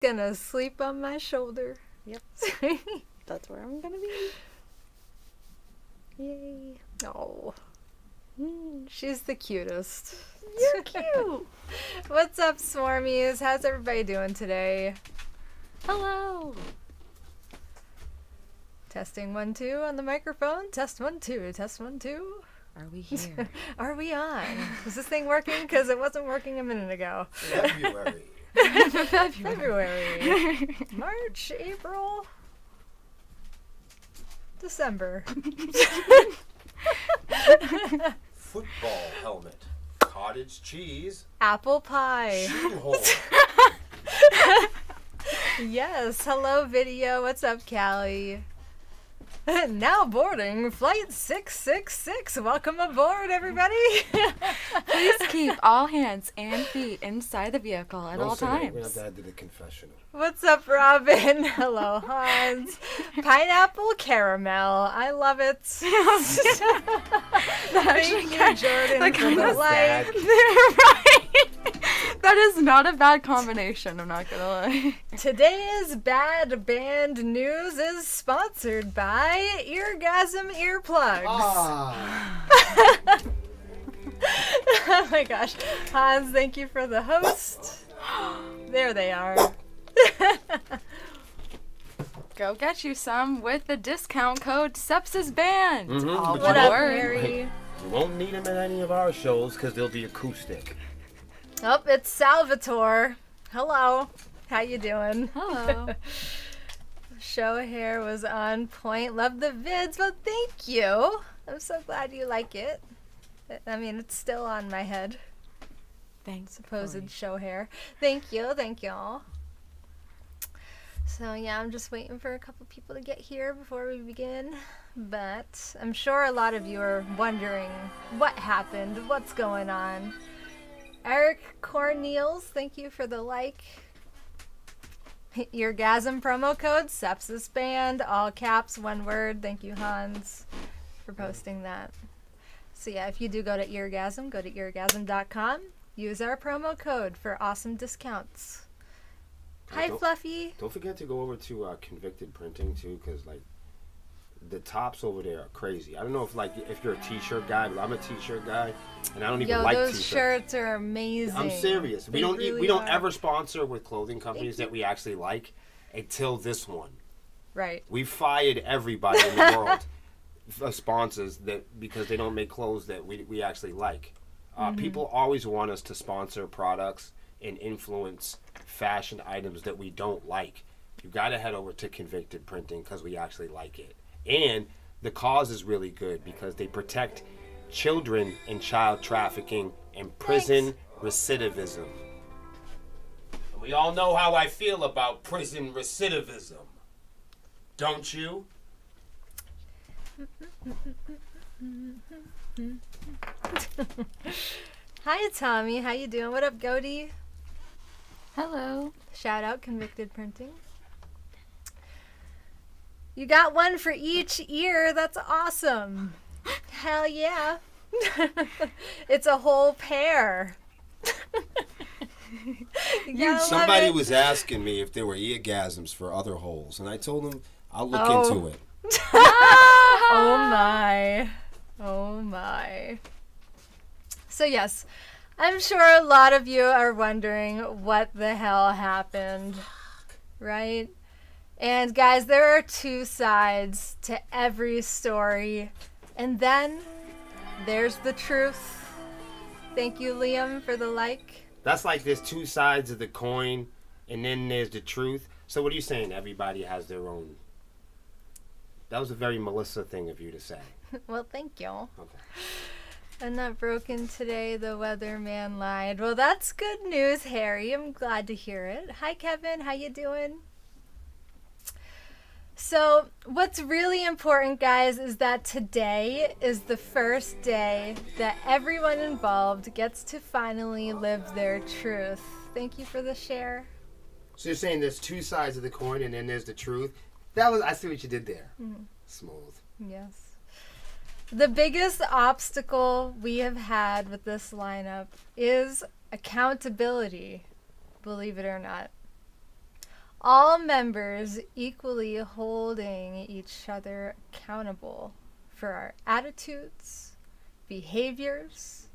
Gonna sleep on my shoulder. Yep. That's where I'm gonna be. Yay. Oh. She's the cutest. You're cute. What's up, Swarmies? How's everybody doing today? Hello. Testing 1 2 on the microphone. Test 1 2. Test 1 2. Are we here? Are we on? Is this thing working? Because it wasn't working a minute ago. February. February. March, April, December. Football helmet. Cottage cheese. Apple pie. Shoehorn. Yes. Hello, video. What's up, Callie? Now boarding flight 666. Welcome aboard, everybody. Please keep all hands and feet inside the vehicle at all times. We're not that to the confessional. What's up, Robin? Hello, Hans. Pineapple caramel. I love it. Thank you, Jordan, for the like. Right. That is not a bad combination, I'm not gonna lie. Today's bad band news is sponsored by Eargasm Earplugs. Oh my gosh. Hans, thank you for the host. There they are. Go get you some with the discount code Sepsiss Band. Mm-hmm. All What one up, word. Mary? You won't need them at any of our shows because they'll be acoustic. Oh, it's Salvatore. Hello. How you doing? Hello. Show hair was on point. Love the vids. Well, thank you. I'm so glad you like it. I mean, it's still on my head. Thanks. Supposed show hair. Thank you. Thank y'all. So, yeah, I'm just waiting for a couple people to get here before we begin. But I'm sure a lot of you are wondering what happened, what's going on. Eric Cornelius, thank you for the like. Eargasm promo code Sepsiss Band, all caps, one word. Thank you, Hans, for posting that. So yeah, if you do go to Eargasm, go to eargasm.com. Use our promo code for awesome discounts. Hi, Fluffy. Don't forget to go over to Convicted Printing too, because like the tops over there are crazy. I don't know if you're a t-shirt guy, but I'm a t-shirt guy, and I don't even like those t-shirts. Shirts are amazing. I'm serious. They We don't are. ever sponsor with clothing companies that we actually like until this one. Right. We fired everybody in the world sponsors that because they don't make clothes that we actually like. People always want us to sponsor products and influence fashion items that we don't like. You got to head over to Convicted Printing because we actually like it. And the cause is really good because they protect children in child trafficking and prison recidivism. And we all know how I feel about prison recidivism. Don't you? Hi, Tommy. How you doing? What up, Goaty? Hello. Shout out Convicted Printing. You got one for each ear. That's awesome. Hell yeah. It's a whole pair. You gotta love Somebody it. was asking me if there were eargasms for other holes, and I told them I'll look Oh. into it. Oh my. Oh my. So yes, I'm sure a lot of you are wondering what the hell happened, right? And guys, there are two sides to every story. And then there's the truth. Thank you, Liam, for the like. That's like there's two sides of the coin, and then there's the truth. So what are you saying? Everybody has their own. That was a very Melissa thing of you to say. Well, thank you. Okay. I'm not broken today, the weatherman lied. Well, that's good news, Harry. I'm glad to hear it. Hi, Kevin. How you doing? So, what's really important, guys, is that today is the first day that everyone involved gets to finally live their truth. Thank you for the share. So you're saying there's two sides of the coin, and then there's the truth. I see what you did there. Smooth. Yes. The biggest obstacle we have had with this lineup is accountability, believe it or not. all members equally holding each other accountable for our attitudes, behaviors,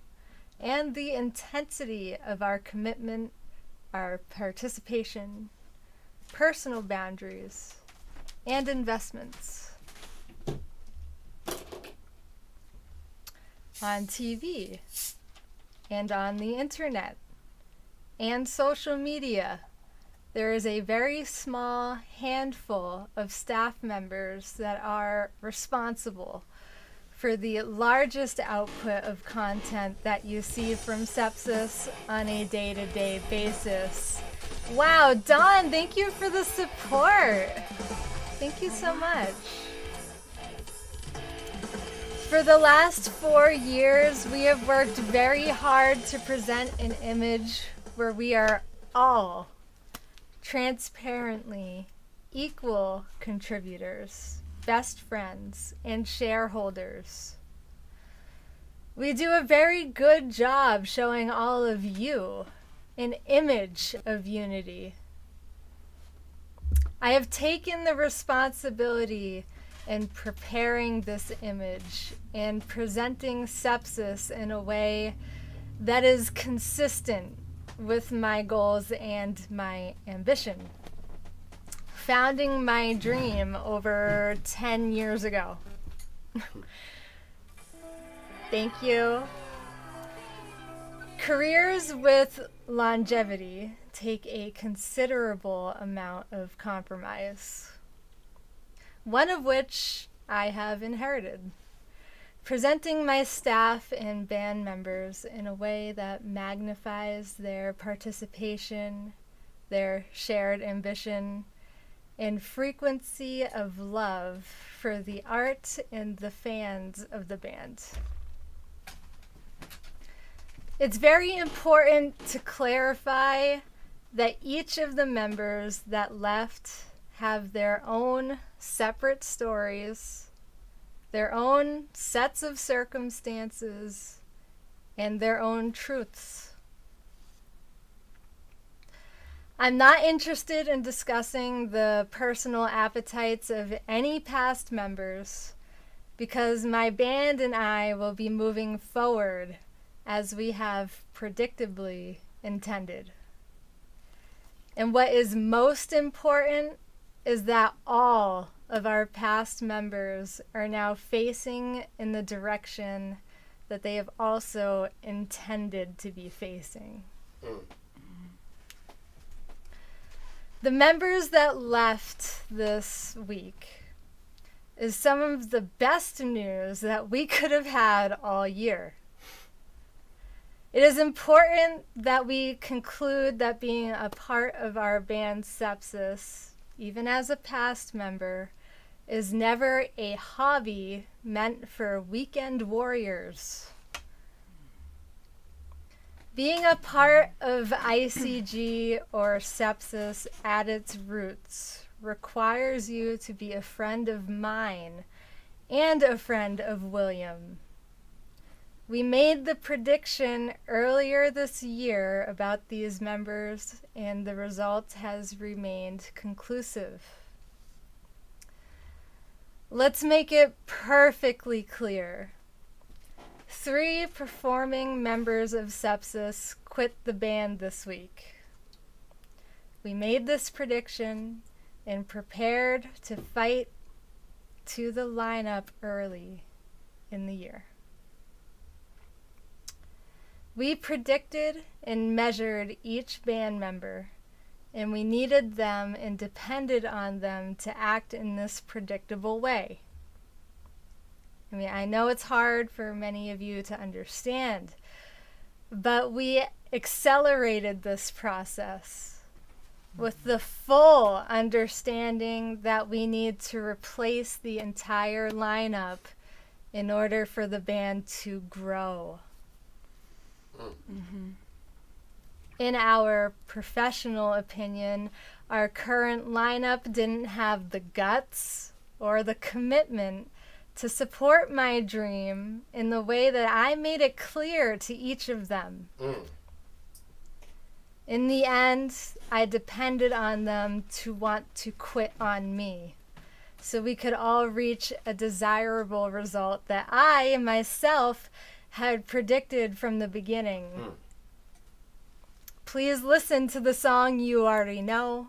and the intensity of our commitment, our participation, personal boundaries, and investments. On TV, and on the internet, and social media, there is a very small handful of staff members that are responsible for the largest output of content that you see from Sepsiss on a day-to-day basis. Wow, Dawn, thank you for the support. Thank you so much. For the last 4 years, we have worked very hard to present an image where we are all transparently equal contributors, best friends, and shareholders. We do a very good job showing all of you an image of unity. I have taken the responsibility in preparing this image and presenting Sepsiss in a way that is consistent with my goals and my ambition. Founding my dream over 10 years ago. Thank you. Careers with longevity take a considerable amount of compromise, one of which I have inherited. Presenting my staff and band members in a way that magnifies their participation, their shared ambition, and frequency of love for the art and the fans of the band. It's very important to clarify that each of the members that left have their own separate stories, their own sets of circumstances, and their own truths. I'm not interested in discussing the personal appetites of any past members because my band and I will be moving forward as we have predictably intended. And what is most important is that all of our past members are now facing in the direction that they have also intended to be facing. The members that left this week is some of the best news that we could have had all year. It is important that we conclude that being a part of our band Sepsiss, even as a past member, is never a hobby meant for weekend warriors. Being a part of ICG or Sepsiss at its roots requires you to be a friend of mine and a friend of William. We made the prediction earlier this year about these members, and the result has remained conclusive. Let's make it perfectly clear. 3 performing members of Sepsiss quit the band this week. We made this prediction and prepared to fight to the lineup early in the year. We predicted and measured each band member, and we needed them and depended on them to act in this predictable way. I mean, I know it's hard for many of you to understand, but we accelerated this process with the full understanding that we need to replace the entire lineup in order for the band to grow. Mm-hmm. In our professional opinion, our current lineup didn't have the guts or the commitment to support my dream in the way that I made it clear to each of them. In the end, I depended on them to want to quit on me, so we could all reach a desirable result that I myself had predicted from the beginning. Please listen to the song you already know.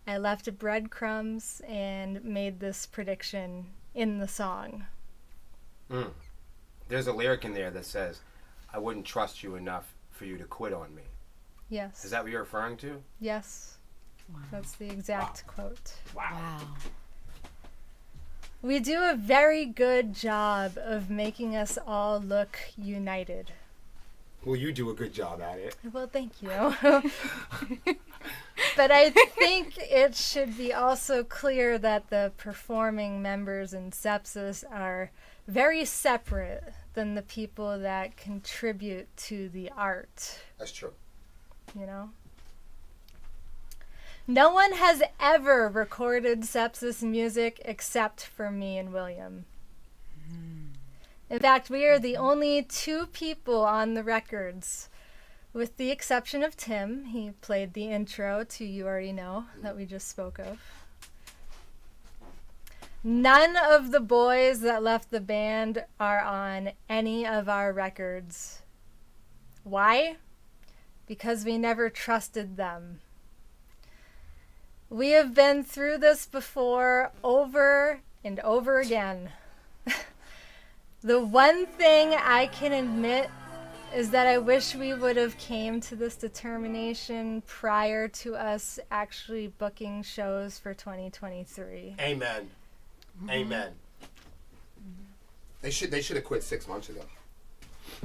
I left breadcrumbs and made this prediction in the song. There's a lyric in there that says, I wouldn't trust you enough for you to quit on me. Yes. Is that what you're referring to? Yes. Wow. That's the exact quote. Wow. We do a very good job of making us all look united. Well, you do a good job at it. Well, thank you. But I think it should be also clear that the performing members in Sepsiss are very separate than the people that contribute to the art. That's true. You know? No one has ever recorded Sepsiss music except for me and William. In fact, we are the only two people on the records, with the exception of Tim. He played the intro to You Already Know that we just spoke of. None of the boys that left the band are on any of our records. Why? Because we never trusted them. We have been through this before over and over again. The one thing I can admit is that I wish we would have came to this determination prior to us actually booking shows for 2023. Amen. Amen. They should have quit 6 months ago.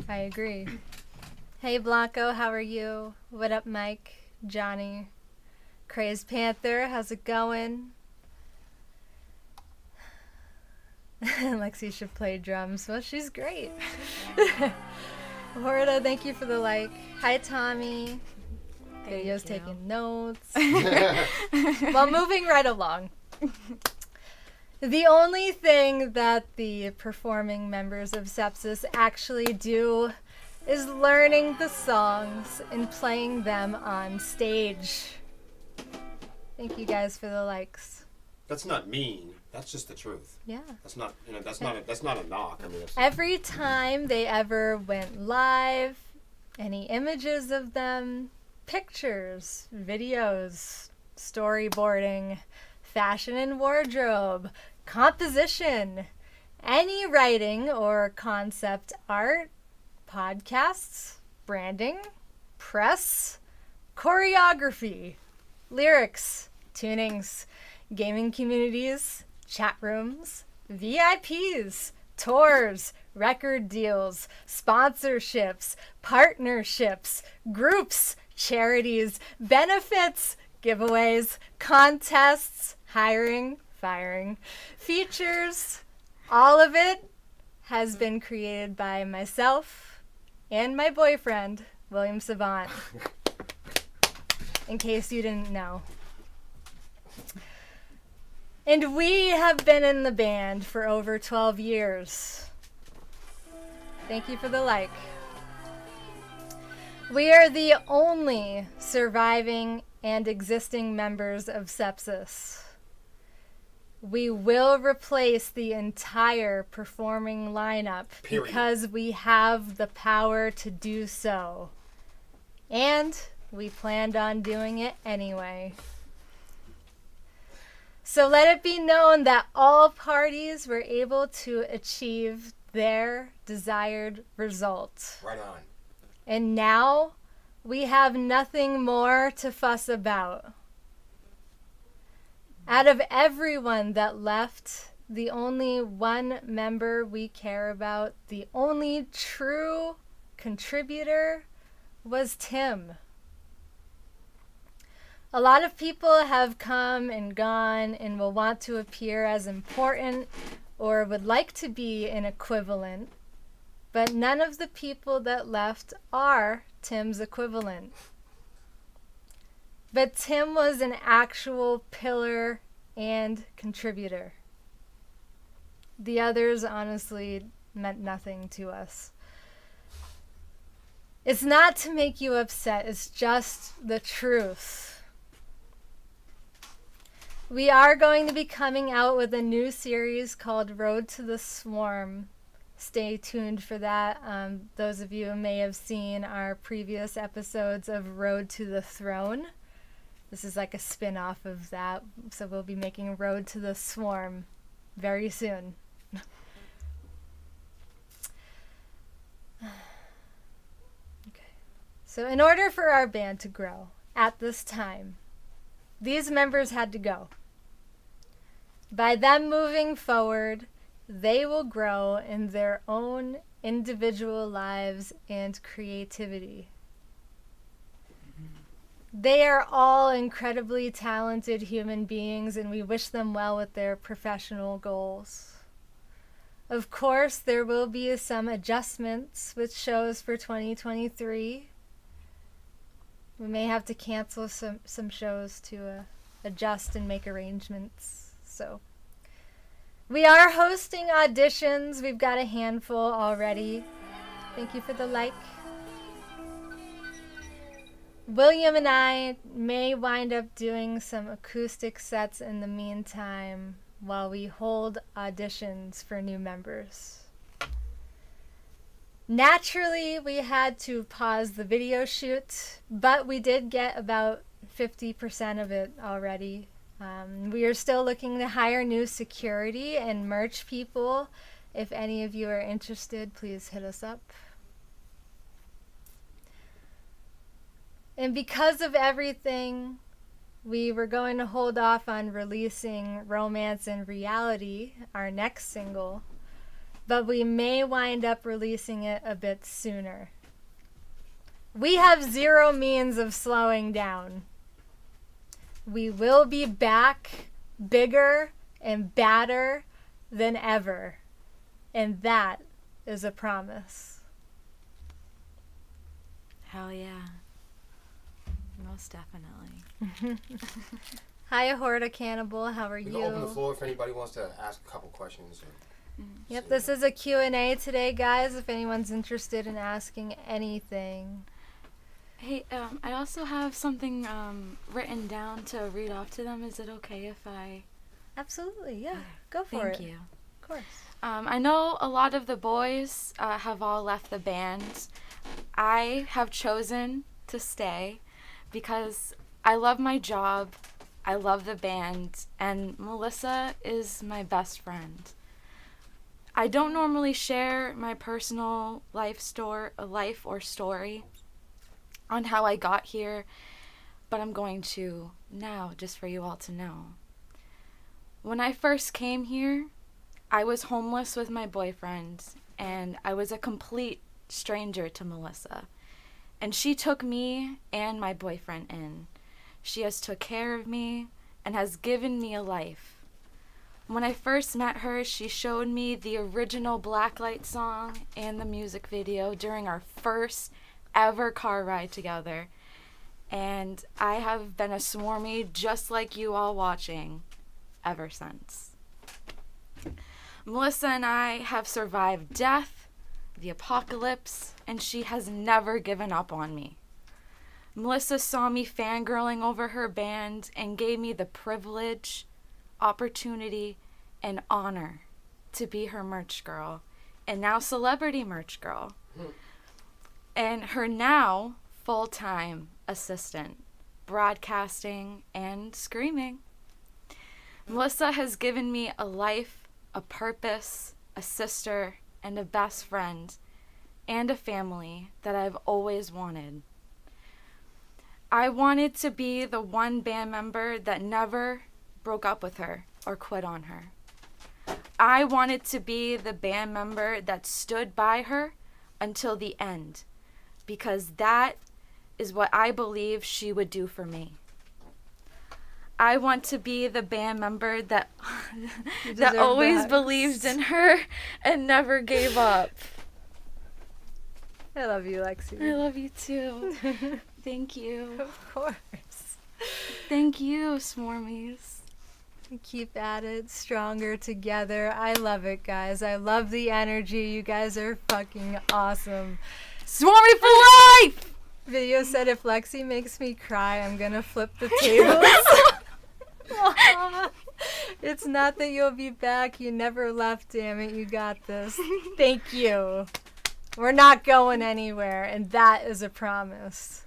I agree. Hey Blanco, how are you? What up, Mike? Johnny? Crazed Panther, how's it going? Lexi should play drums. Well, she's great. Horda, thank you for the like. Hi, Tommy. Video's taking notes. Well, moving right along. The only thing that the performing members of Sepsiss actually do is learning the songs and playing them on stage. Thank you guys for the likes. That's not mean. That's just the truth. Yeah. That's not, that's not a knock. I mean, it's, Every time they ever went live, any images of them, pictures, videos, storyboarding, fashion and wardrobe, composition, any writing or concept art, podcasts, branding, press, choreography, lyrics, tunings, gaming communities, chat rooms, VIPs, tours, record deals, sponsorships, partnerships, groups, charities, benefits, giveaways, contests, hiring, firing, features, all of it has been created by myself and my boyfriend, William Savant, in case you didn't know. And we have been in the band for over 12 years. Thank you for the like. We are the only surviving and existing members of Sepsiss. We will replace the entire performing lineup because we have the power to do so. And we planned on doing it anyway. So let it be known that all parties were able to achieve their desired result. right on. And now we have nothing more to fuss about. Out of everyone that left, the only one member we care about, the only true contributor, was Tim. A lot of people have come and gone and will want to appear as important or would like to be an equivalent, but none of the people that left are Tim's equivalent. But Tim was an actual pillar and contributor. The others honestly meant nothing to us. It's not to make you upset, it's just the truth. We are going to be coming out with a new series called Road to the Swarm. Stay tuned for that. Those of you who may have seen our previous episodes of Road to the Throne. This is like a spin-off of that. So we'll be making Road to the Swarm very soon. So in order for our band to grow at this time, these members had to go. By them moving forward, they will grow in their own individual lives and creativity. They are all incredibly talented human beings, and we wish them well with their professional goals. Of course, there will be some adjustments with shows for 2023. We may have to cancel some shows to adjust and make arrangements. So we are hosting auditions. We've got a handful already. Thank you for the like. William and I may wind up doing some acoustic sets in the meantime while we hold auditions for new members. Naturally, we had to pause the video shoot, but we did get about 50% of it already. We are still looking to hire new security and merch people. If any of you are interested, please hit us up. And because of everything, we were going to hold off on releasing Romance and Reality, our next single, but we may wind up releasing it a bit sooner. We have zero means of slowing down. We will be back bigger and badder than ever, and that is a promise. Hell yeah. Most definitely. Hi, Horta Cannibal. How are We you? can open the floor if anybody wants to ask a couple questions. Yep, this is a Q&A today, guys, if anyone's interested in asking anything. Hey, I also have something written down to read off to them. Is it okay if I... Absolutely, yeah. Go for it. Thank you. Of course. I know a lot of the boys have all left the band. I have chosen to stay because I love my job, I love the band, and Melissa is my best friend. I don't normally share my personal life or story on how I got here, but I'm going to now, just for you all to know. When I first came here, I was homeless with my boyfriend, and I was a complete stranger to Melissa. And she took me and my boyfriend in. She has took care of me and has given me a life. When I first met her, she showed me the original Blacklight song and the music video during our first ever car ride together. And I have been a swarmy just like you all watching ever since. Melissa and I have survived death, the apocalypse, and she has never given up on me. Melissa saw me fangirling over her band and gave me the privilege, opportunity, and honor to be her merch girl, and now celebrity merch girl, and her now full-time assistant, broadcasting and screaming. Melissa has given me a life, a purpose, a sister, and a best friend, and a family that I've always wanted. I wanted to be the one band member that never broke up with her or quit on her. I wanted to be the band member that stood by her until the end, because that is what I believe she would do for me. I want to be the band member that that always believed in her and never gave up. I love you, Lexi. I love you too. Thank you. Of course. Thank you, Swarmies. Keep at it, stronger together. I love it, guys. I love the energy. You guys are fucking awesome. Swarmy for life! Video said if Lexi makes me cry, I'm gonna flip the tables. It's not that you'll be back. You never left, damn it. You got this. Thank you. We're not going anywhere, and that is a promise.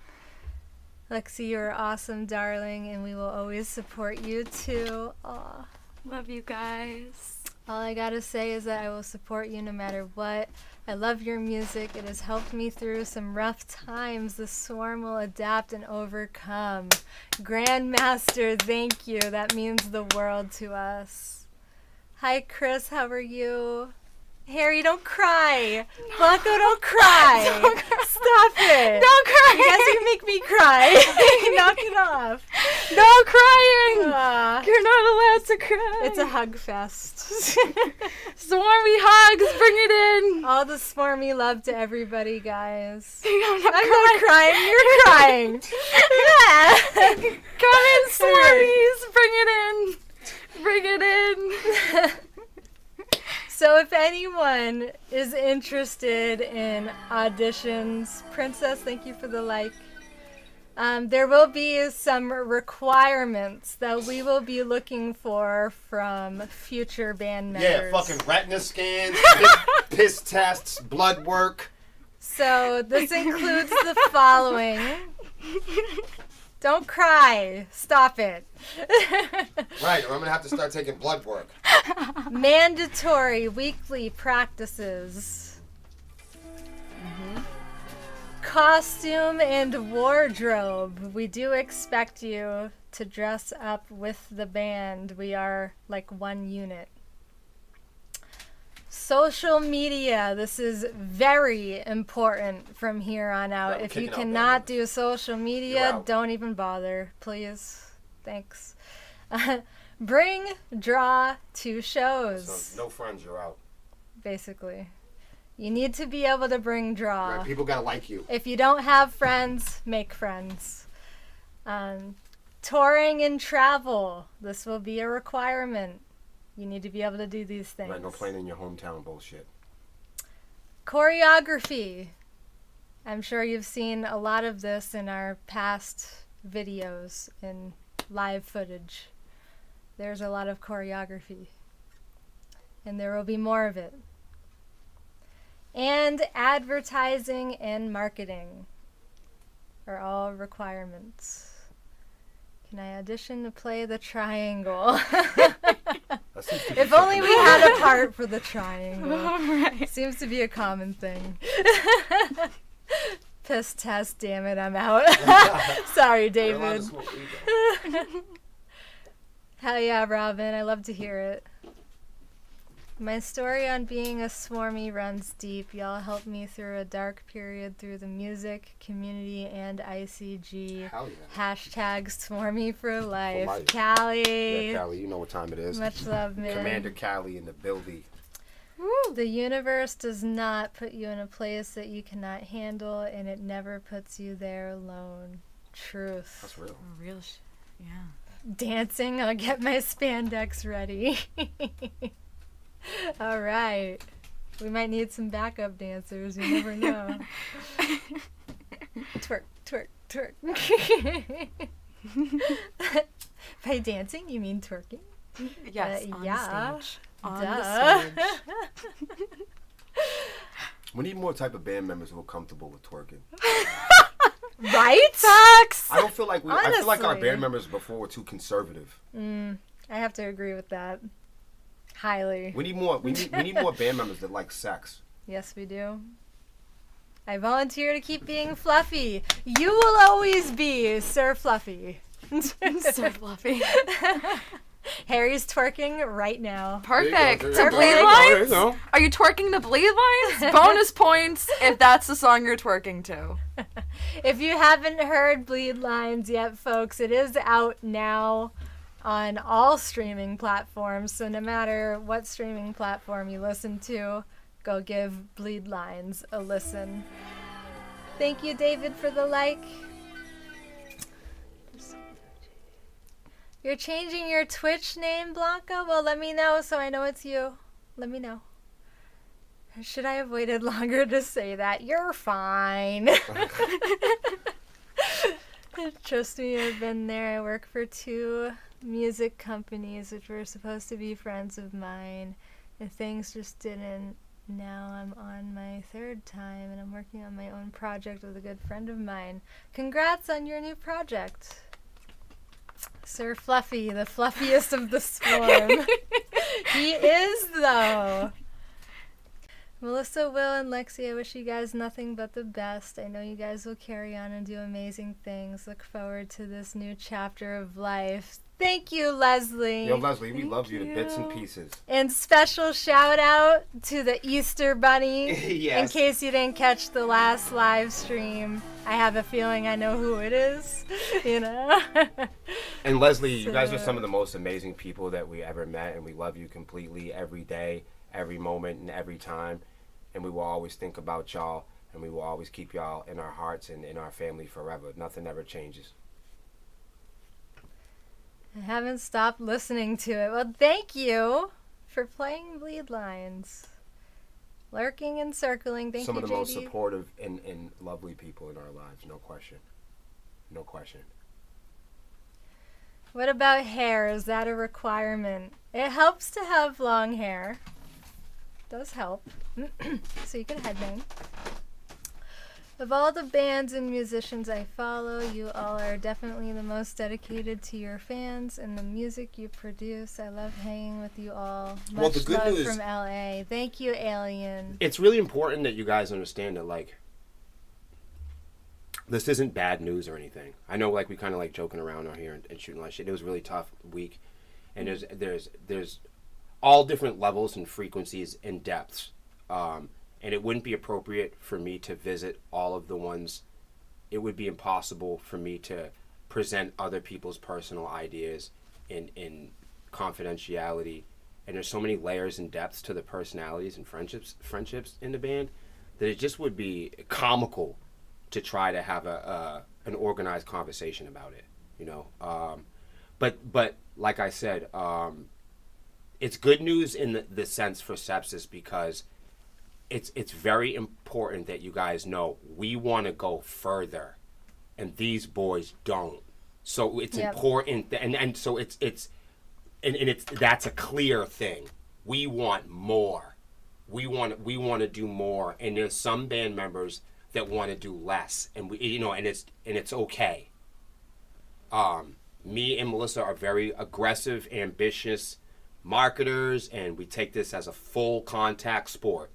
Lexi, you're awesome, darling, and we will always support you too. Aw. Love you guys. All I gotta say is that I will support you no matter what. I love your music. It has helped me through some rough times. The Swarm will adapt and overcome. Grandmaster, thank you. That means the world to us. Hi, Chris. How are you? Harry, don't cry. Blanco, don't cry. Don't cry. Stop it. Don't cry. You guys can make me cry. Knock it off. No crying. Ah, You're not allowed to cry. it's a hug fest. Swarmy hugs. Bring it in. All the swarmy love to everybody, guys. I'm not I'm not crying. You're crying. Yeah. Come in, Swarmies. Bring it in. Bring it in. So if anyone is interested in auditions, Princess, thank you for the like. There will be some requirements that we will be looking for from future band members. Yeah, fucking retina scans, piss tests, blood work. So this includes the following. Don't cry. Stop it. Right, or I'm gonna have to start taking blood work. Mandatory weekly practices. Costume and wardrobe. We do expect you to dress up with the band. We are like one unit. Social media. This is very important from here on out. I'm If you kicking out cannot band do social You're media, out. don't even bother, please. Thanks. Bring draw to shows. So no friends, you're out. Basically. You need to be able to bring draw. Right, people gotta like you. If you don't have friends, make friends. Touring and travel. This will be a requirement. You need to be able to do these things. Right, no playing in your hometown bullshit. Choreography. I'm sure you've seen a lot of this in our past videos and live footage. There's a lot of choreography. And there will be more of it. And advertising and marketing are all requirements. Can I audition to play the triangle? That seems to be If only we fucking- had a part for the triangle. Alright. Seems to be a common thing. Piss test, damn it, I'm out. Sorry, You're allowed to David. smoke weed, though. Hell yeah, Robin. I love to hear it. My story on being a swarmy runs deep. Y'all helped me through a dark period through the music, community, and ICG. Hell yeah. Hashtag swarmy for life. life. Callie. Yeah, Callie, you know what time it is. Much love, man. Commander Callie in the building. The universe does not put you in a place that you cannot handle, and it never puts you there alone. Truth. That's real. Real yeah. Dancing, I'll get my spandex ready. All right. We might need some backup dancers. You never know. Twerk, twerk, twerk. By dancing, you mean twerking? Yes, on yeah. the stage. On Duh. the stage. We need more type of band members who are comfortable with twerking. Right? Facts! I don't feel like I feel like our Honestly. band members before were too conservative. I have to agree with that. Highly. We need more more band members that like sex. Yes, we do. I volunteer to keep being fluffy. You will always be Sir Fluffy. So fluffy. Harry's twerking right now. Perfect. There you To go. bleed There lines? you go. Are you twerking the bleed lines? Bonus points if that's the song you're twerking to. If you haven't heard Bleed Lines yet, folks, it is out now on all streaming platforms. So no matter what streaming platform you listen to, go give Bleed Lines a listen. Thank you, David, for the like. You're changing your Twitch name, Blanca? Well, let me know so I know it's you. Let me know. Should I have waited longer to say that? You're fine. Trust me, I've been there. I work for 2 music companies which were supposed to be friends of mine, and things just didn't. Now I'm on my 3rd time, and I'm working on my own project with a good friend of mine. Congrats on your new project, Sir Fluffy, the fluffiest of the swarm. He is, though. Melissa, Will, and Lexi, I wish you guys nothing but the best. I know you guys will carry on and do amazing things. Look forward to this new chapter of life. Thank you, Leslie. Yo, Leslie, we love you to bits and pieces. And special shout out to the Easter Bunny. Yes. In case you didn't catch the last live stream, I have a feeling I know who it is. You know? And Leslie, you guys are some of the most amazing people that we ever met, and we love you completely every day, every moment, and every time. And we will always think about y'all, and we will always keep y'all in our hearts and in our family forever. Nothing ever changes. I haven't stopped listening to it. Well, thank you for playing Bleed Lines. Lurking and circling. Thank Some you, of the most JD. supportive and lovely people in our lives, no question. No question. What about hair? Is that a requirement? It helps to have long hair. Does help. So you can headbang. Of all the bands and musicians I follow, you all are definitely the most dedicated to your fans and the music you produce. I love hanging with you all. Much Well, the good love news- from LA. Thank you, Alien. It's really important that you guys understand that, like, this isn't bad news or anything. I know, like, we kind of like joking around out here and shooting like shit. It was a really tough week, and there's all different levels and frequencies and depths. And it wouldn't be appropriate for me to visit all of the ones. It would be impossible for me to present other people's personal ideas in confidentiality. And there's so many layers and depths to the personalities and friendships in the band that it just would be comical to try to have an organized conversation about it, you know. But like I said, it's good news in the sense for Sepsiss, because it's very important that you guys know we want to go further, and these boys don't. So it's important, and so it's that's a clear thing. We want more. We want to do more, and there's some band members that want to do less, and it's okay. Me and Melissa are very aggressive, ambitious marketers, and we take this as a full contact sport.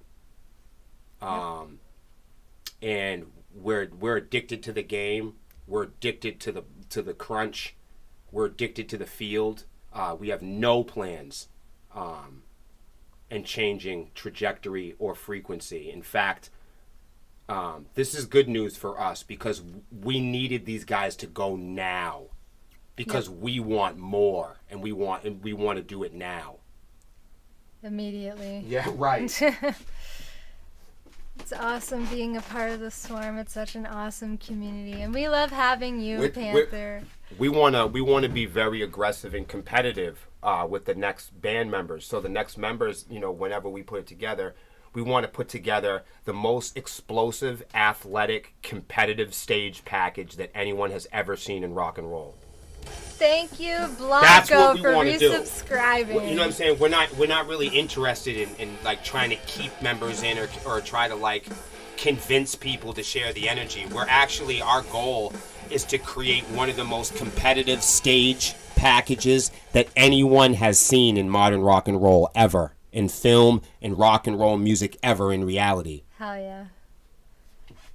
And we're addicted to the game. We're addicted to the crunch. We're addicted to the field. We have no plans in changing trajectory or frequency. In fact, this is good news for us, because we needed these guys to go now, because we want more, and we want to do it now. Immediately. Yeah, right. It's awesome being a part of the Swarm. It's such an awesome community, and we love having you, Panther. We wanna be very aggressive and competitive with the next band members. So the next members, whenever we put it together, we want to put together the most explosive, athletic, competitive stage package that anyone has ever seen in rock and roll. Thank you, That's what Blanco, we for want to do. resubscribing. You know what I'm saying? We're not really interested in like trying to keep members in or try to like convince people to share the energy. Our goal is to create one of the most competitive stage packages that anyone has seen in modern rock and roll ever, in film and rock and roll music ever, in reality. Hell yeah.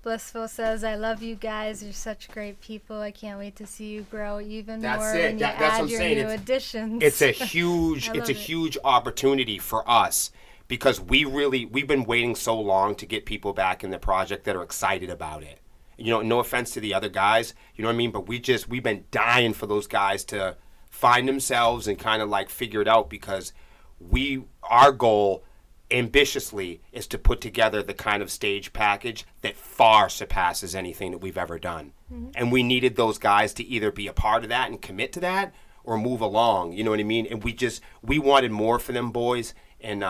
Blissful says, I love you guys. You're such great people. I can't wait to see you grow even That's more it. when you That's what add I'm your saying. new additions. It's a huge I love it. huge opportunity for us, because we've been waiting so long to get people back in the project that are excited about it. No offense to the other guys, you know what I mean? But we've been dying for those guys to find themselves and kind of like figure it out, because our goal ambitiously is to put together the kind of stage package that far surpasses anything that we've ever done. Mm-hmm. And we needed those guys to either be a part of that and commit to that, or move along, you know what I mean? And we wanted more for them boys, and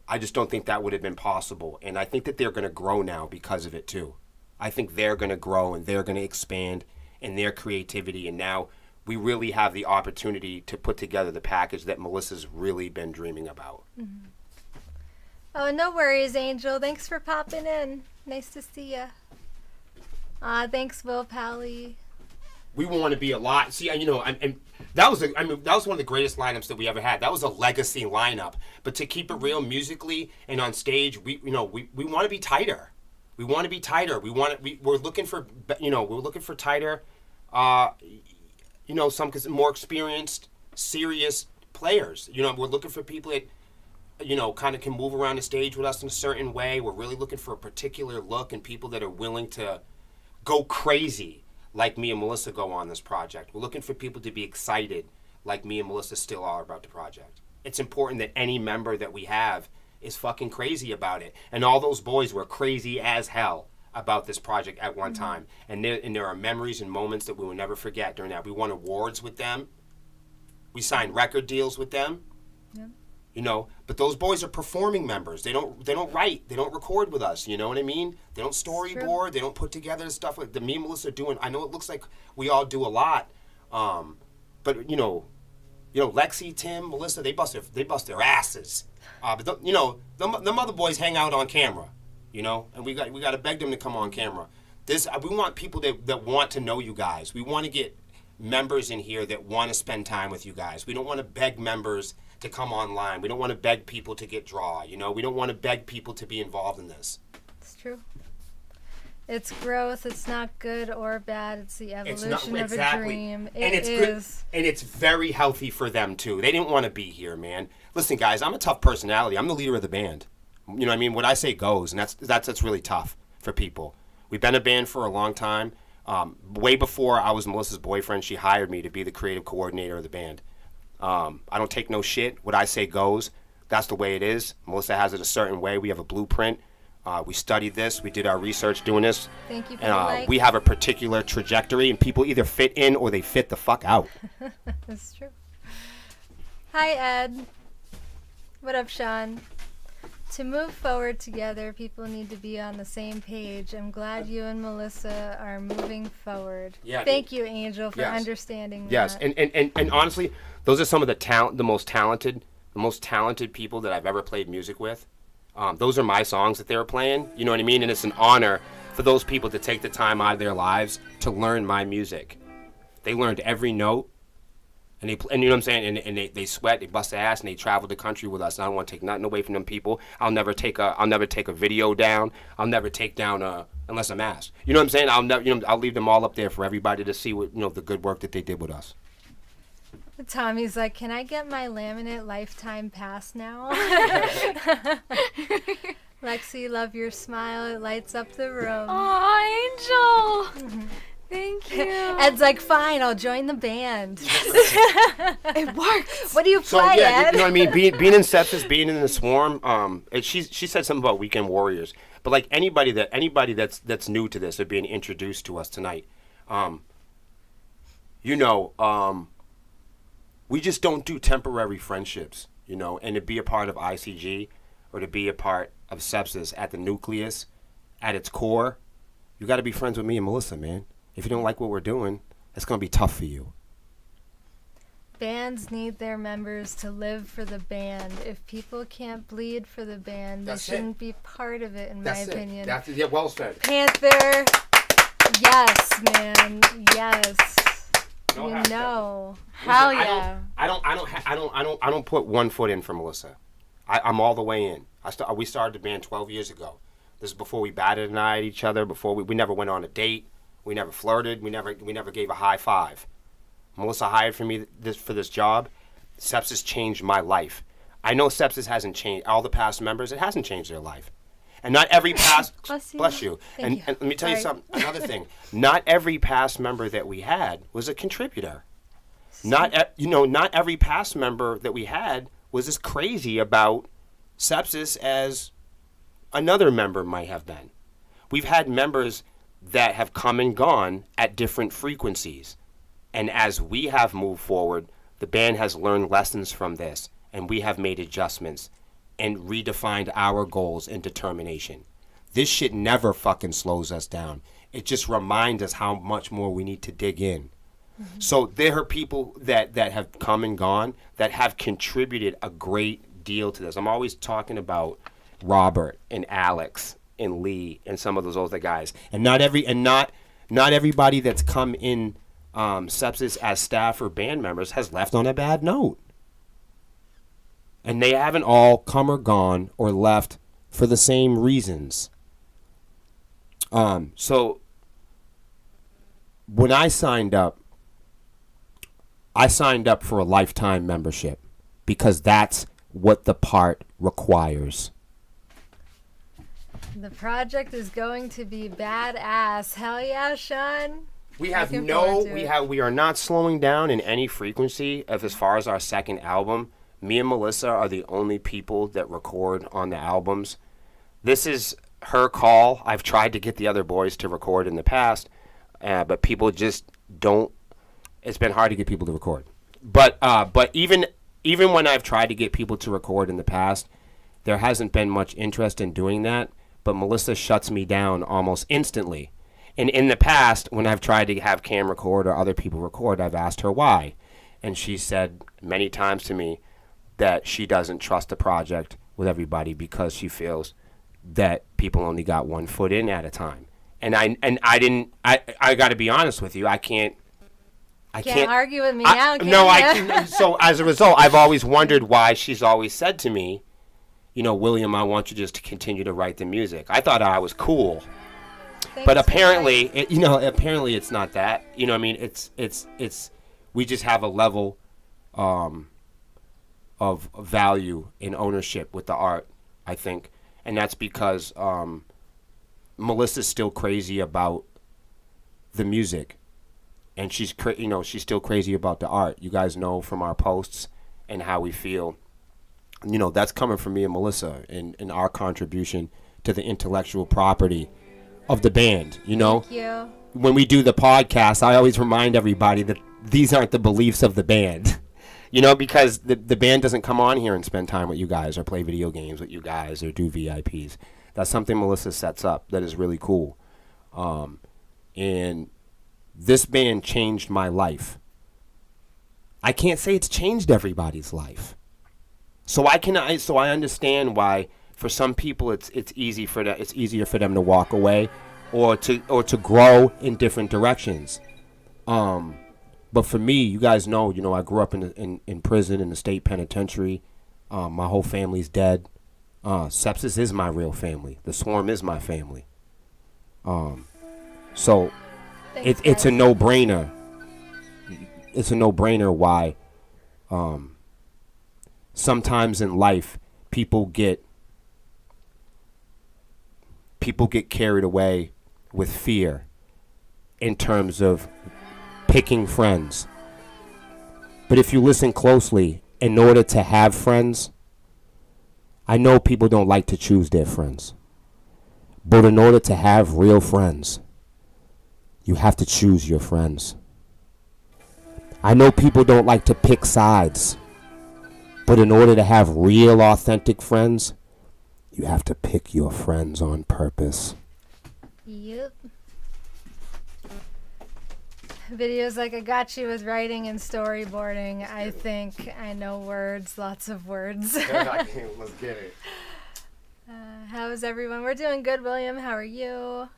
I just don't think that would have been possible. And I think that they're going to grow now because of it too. I think they're going to grow and they're going to expand in their creativity. And now we really have the opportunity to put together the package that Melissa's really been dreaming about. Mm-hmm. Oh, no worries, Angel. Thanks for popping in. Nice to see ya. Thanks, Will Pally. We want to be a lot. See, and that was that was one of the greatest lineups that we ever had. That was a legacy lineup. But to keep it real musically and on stage, we want to be tighter. We want to be tighter. We're looking for tighter. Some more experienced, serious players. We're looking for people that kind of can move around the stage with us in a certain way. We're really looking for a particular look and people that are willing to go crazy like me and Melissa go on this project. We're looking for people to be excited like me and Melissa still are about the project. It's important that any member that we have is fucking crazy about it. And all those boys were crazy as hell about this project at one time. And there are memories and moments that we will never forget during that. We won awards with them. We signed record deals with them. Yeah. But those boys are performing members. They don't write. They don't record with us. You know what I mean? They don't storyboard. They don't put together the stuff that me and Melissa are doing. I know it looks like we all do a lot, but Lexi, Tim, Melissa, they bust their asses. But them other boys hang out on camera. And we got to beg them to come on camera. We want people that want to know you guys. We want to get members in here that want to spend time with you guys. We don't want to beg members to come online. We don't want to beg people to get draw. We don't want to beg people to be involved in this. It's true. It's growth. It's not good or bad. It's the evolution of a dream. It's good, and it's very healthy for them too. They didn't want to be here, man. Listen, guys, I'm a tough personality. I'm the leader of the band. You know what I mean? What I say goes, and that's really tough for people. We've been a band for a long time. Way before I was Melissa's boyfriend, she hired me to be the creative coordinator of the band. I don't take no shit. What I say goes. That's the way it is. Melissa has it a certain way. We have a blueprint. We studied this. We did our research doing this. Thank you for and we have a particular trajectory, and people either fit in or they fit the fuck out. That's true. Hi, Ed. What up, Sean? To move forward together, people need to be on the same page. I'm glad you and Melissa are moving forward. Yeah, Thank you, Angel, for understanding yes. that. Yes, and honestly, those are some of the most talented people that I've ever played music with. Those are my songs that they were playing. You know what I mean? And it's an honor for those people to take the time out of their lives to learn my music. They learned every note. And you know what I'm saying? And they sweat, they bust their ass, and they travel the country with us. And I don't want to take nothing away from them people. I'll never take a video down. I'll never take down unless I'm asked. You know what I'm saying? I'll leave them all up there for everybody to see what the good work that they did with us. Tommy's like, can I get my laminate lifetime pass now? Lexi, love your smile. It lights up the room. Oh, Angel. Thank you. Ed's like, fine, I'll join the band. It works. What do you play, Ed? You know what I mean? Being in Sepsiss, being in the Swarm, she said something about Weekend Warriors. But like anybody that's new to this or being introduced to us tonight, we just don't do temporary friendships, and to be a part of ICG or to be a part of Sepsiss at the nucleus, at its core, you got to be friends with me and Melissa, man. If you don't like what we're doing, it's going to be tough for you. Bands need their members to live for the band. If people can't bleed for the band, they shouldn't be part of it, in my opinion. Yeah, well said. Panther, yes, man, yes. No you know, hell yeah. I don't put one foot in for Melissa. I'm all the way in. We started the band 12 years ago. This is before we batted an eye at each other. Before we never went on a date. We never flirted. We never gave a high five. Melissa hired for this job. Sepsiss changed my life. I know Sepsiss hasn't changed all the past members. It hasn't changed their life. And not every past bless you. And let me tell you something. Another thing. Not every past member that we had was a contributor. Not every past member that we had was as crazy about Sepsiss as another member might have been. We've had members that have come and gone at different frequencies. And as we have moved forward, the band has learned lessons from this, and we have made adjustments. and redefined our goals and determination. This shit never fucking slows us down. It just reminds us how much more we need to dig in. So there are people that have come and gone that have contributed a great deal to this. I'm always talking about Robert and Alex and Lee and some of those other guys. And not everybody that's come in Sepsiss as staff or band members has left on a bad note. And they haven't all come or gone or left for the same reasons. So when I signed up for a lifetime membership because that's what the part requires. The project is going to be badass. Hell yeah, Sean. We are not slowing down in any frequency as far as our second album. Me and Melissa are the only people that record on the albums. This is her call. I've tried to get the other boys to record in the past, but people just don't. It's been hard to get people to record. But even when I've tried to get people to record in the past, there hasn't been much interest in doing that. But Melissa shuts me down almost instantly. And in the past, when I've tried to have Cam record or other people record, I've asked her why. And she said many times to me that she doesn't trust the project with everybody because she feels that people only got 1 foot in at a time. And I got to be honest with you, I can't argue with me now, can no, you? I can. So as a result, I've always wondered why she's always said to me, William, I want you just to continue to write the music. I thought I was cool. Thanks, But apparently, apparently it's not that. It's we just have a level of value and ownership with the art, I think. And that's because Melissa's still crazy about the music. And she's still crazy about the art. You guys know from our posts and how we feel. That's coming from me and Melissa and our contribution to the intellectual property of the band. Thank you. When we do the podcast, I always remind everybody that these aren't the beliefs of the band. Because the band doesn't come on here and spend time with you guys or play video games with you guys or do VIPs. That's something Melissa sets up that is really cool. And this band changed my life. I can't say it's changed everybody's life. So I understand why for some people it's easier for them to walk away or to grow in different directions. But for me, you guys know, I grew up in prison in the state penitentiary. My whole family's dead. Sepsiss is my real family. The Swarm is my family. So Thanks, it's a guys. no-brainer. It's a no-brainer why sometimes in life people get carried away with fear in terms of picking friends. But if you listen closely, in order to have friends, I know people don't like to choose their friends. But in order to have real friends, you have to choose your friends. I know people don't like to pick sides. But in order to have real, authentic friends, you have to pick your friends on purpose. Yep. Videos like I got you with writing and storyboarding. I think I know words, lots of words. Let's get it. How is everyone? We're doing good, William. How are you?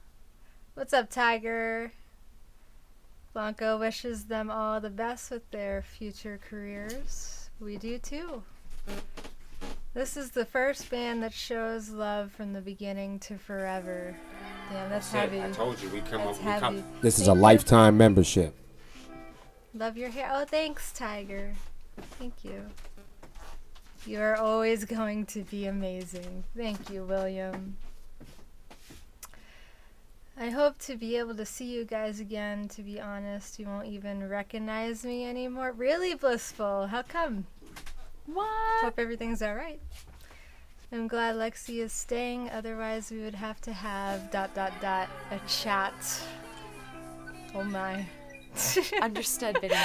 What's up, Tiger? Blanco wishes them all the best with their future careers. We do too. This is the first band that shows love from the beginning to forever. Damn, that's heavy. I told you we come That's up. heavy. This is Thank a you. lifetime membership. Love your hair. Oh, thanks, Tiger. Thank you. You are always going to be amazing. Thank you, William. I hope to be able to see you guys again. To be honest, you won't even recognize me anymore. Really, Blissful? How come? What? Hope everything's alright. I'm glad Lexi is staying. Otherwise, we would have to have ... a chat. Oh my. Understood, video.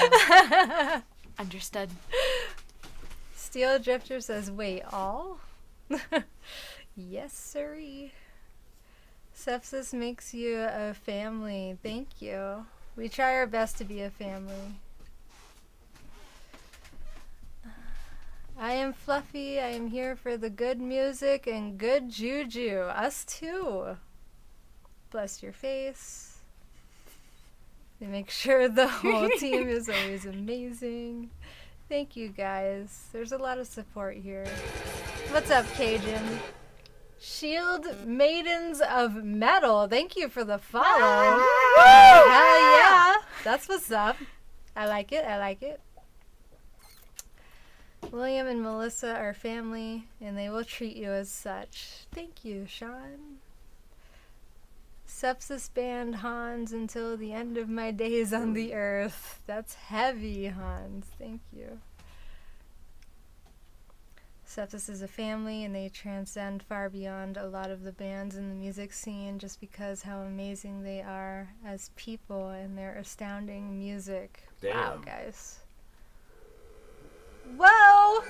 Understood. Steel Drifter says, wait, all? Yes, sirree. Sepsiss makes you a family. Thank you. We try our best to be a family. I am Fluffy. I am here for the good music and good juju. Us too. Bless your face. They make sure the whole team is always amazing. Thank you guys. There's a lot of support here. What's up, Cajun? Shield Maidens of Metal. Thank you for the follow. Hell yeah. That's what's up. I like it. I like it. William and Melissa are family, and they will treat you as such. Thank you, Sean. Sepsiss band Hans until the end of my days on the earth. That's heavy, Hans. Thank you. Sepsiss is a family, and they transcend far beyond a lot of the bands in the music scene just because how amazing they are as people and their astounding music. Damn. Wow, guys. Whoa!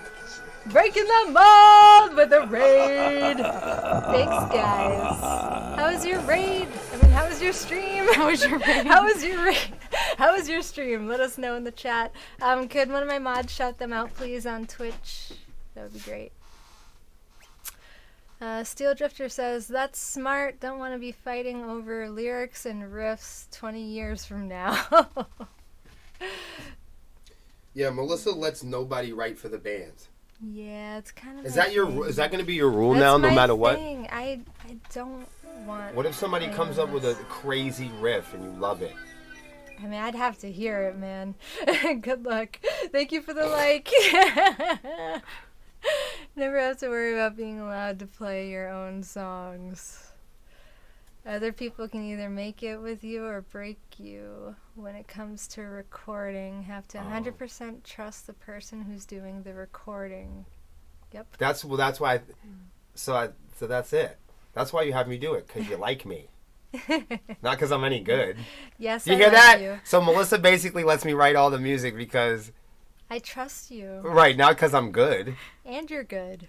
Breaking the mold with a raid! Thanks, guys. How was your raid? I mean, how was your stream? How was your raid? How was your raid? How was your stream? Let us know in the chat. Could one of my mods shout them out, please, on Twitch? That would be great. Steel Drifter says, that's smart. Don't want to be fighting over lyrics and riffs 20 years from now. Yeah, Melissa lets nobody write for the band. Yeah, it's kind of. Is that going to be your rule That's now, no my matter what? thing. I don't want. What if somebody comes up with a crazy riff and you love it? I mean, I'd have to hear it, man. Good luck. Thank you for the like. Never have to worry about being allowed to play your own songs. Other people can either make it with you or break you. When it comes to recording, have to 100% trust the person who's doing the recording. Yep. That's why. So that's it. That's why you have me do it, because you like me. Not because I'm any good. Yes, You I hear like that? you. So Melissa basically lets me write all the music because. I trust you. Right, not because I'm good. And you're good.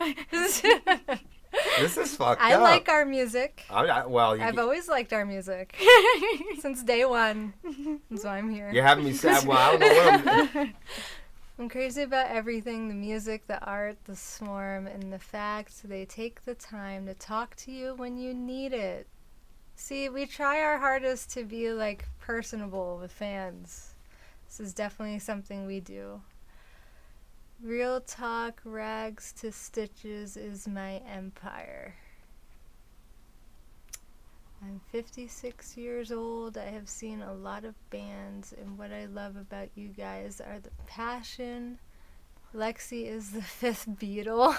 This is fucked I up. like our music. Well, I've always liked our music. Since day one. That's why I'm here. you're having me sad. Well, I don't know what I'm. I'm crazy about everything, the music, the art, the swarm, and the fact they take the time to talk to you when you need it. See, we try our hardest to be, like, personable with fans. This is definitely something we do. Real talk, rags to stitches is my empire. I'm 56 years old. I have seen a lot of bands, and what I love about you guys are the passion. Lexi is the fifth Beatle.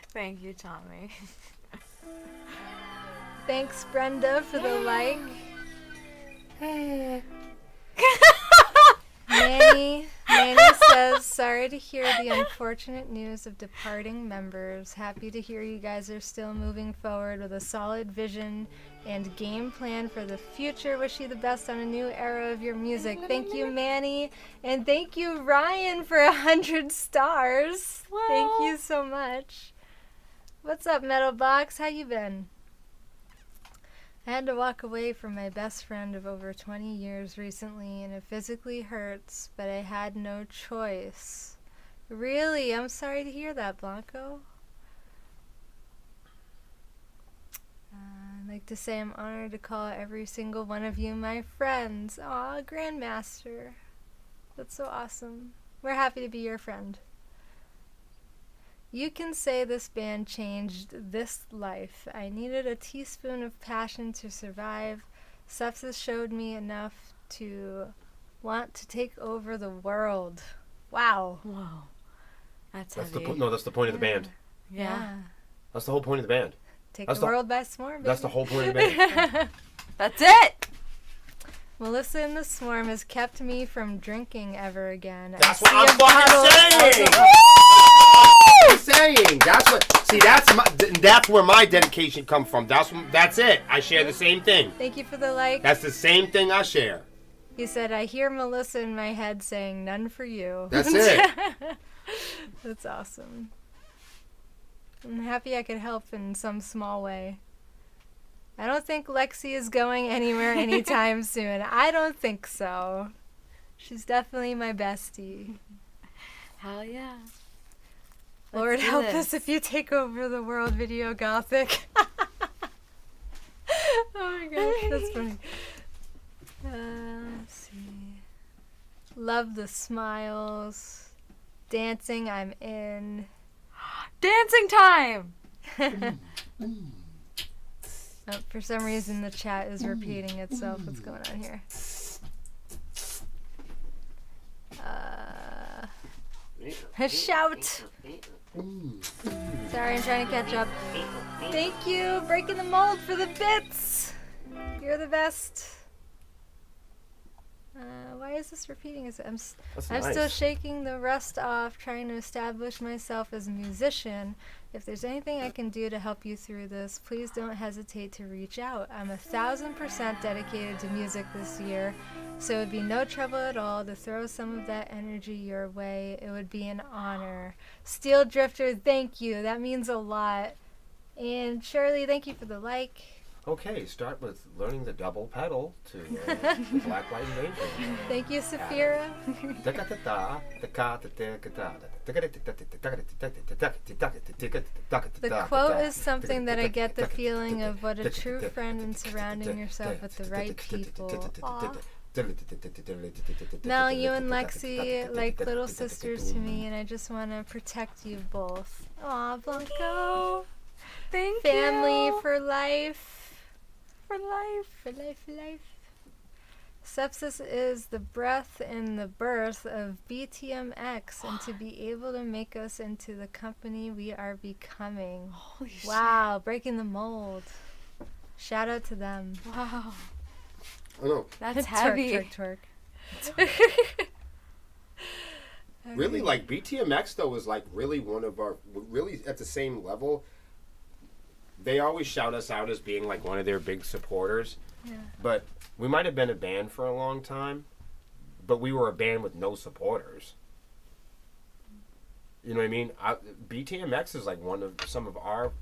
Thank you, Tommy. Thanks, Brenda, for the like. Manny says, sorry to hear the unfortunate news of departing members. Happy to hear you guys are still moving forward with a solid vision and game plan for the future. Wish you the best on a new era of your music. Thank you, Manny. And thank you, Ryan, for 100 stars. Wow. Thank you so much. What's up, Metal Box? How you been? I had to walk away from my best friend of over 20 years recently, and it physically hurts, but I had no choice. Really? I'm sorry to hear that, Blanco. I'd like to say I'm honored to call every single one of you my friends. Aw, Grandmaster. That's so awesome. We're happy to be your friend. You can say this band changed this life. I needed a teaspoon of passion to survive. Sepsiss showed me enough to want to take over the world. Wow. Whoa. That's That's heavy. the point of the band. Yeah. That's the whole point of the band. Take That's the the- world by storm, baby. That's the whole point of the band. That's it. Melissa in the Swarm has kept me from drinking ever again. That's I what see I'm a bottle fucking of saying. I'm saying that's what. See, that's where my dedication comes from. That's it. I share the same thing. Thank you for the like. That's the same thing I share. He said, I hear Melissa in my head saying, none for you. That's it. That's awesome. I'm happy I could help in some small way. I don't think Lexi is going anywhere anytime soon. I don't think so. She's definitely my bestie. Hell yeah. Lord, Let's do help this. us if you take over the world, Video Gothic. Oh my gosh, that's funny. Let's see. Love the smiles. Dancing, I'm in. Dancing time! Oh, for some reason, the chat is repeating itself. What's going on here? A shout! Sorry, I'm trying to catch up. Thank you, Breaking the Mold, for the bits! You're the best. Why is this repeating? I'm still shaking the rust off, trying to establish myself as a musician. If there's anything I can do to help you through this, please don't hesitate to reach out. I'm 1,000% dedicated to music this year, so it would be no trouble at all to throw some of that energy your way. It would be an honor. Steel Drifter, thank you. That means a lot. And Shirley, thank you for the like. Okay, start with learning the double pedal to the Black Light Invasion. Thank you, Saphira. The quote is something that I get the feeling of what a true friend and surrounding yourself with the right people. Aw. Mel, you and Lexi like little sisters to me, and I just want to protect you both. Aw, Blanco. Thank Family you. for life. For life. For life, for life. Sepsiss is the breath and the birth of BTMX, and to be able to make us into the company we are becoming. Holy shit. Wow, breaking the mold. Shout out to them. Wow. Oh no, That's Twerk, heavy. twerk, twerk. Really, like BTMX though was like really one of our really at the same level. They always shout us out as being like one of their big supporters. Yeah. But we might have been a band for a long time, but we were a band with no supporters. You know what I mean? BTMX is like one of some of our,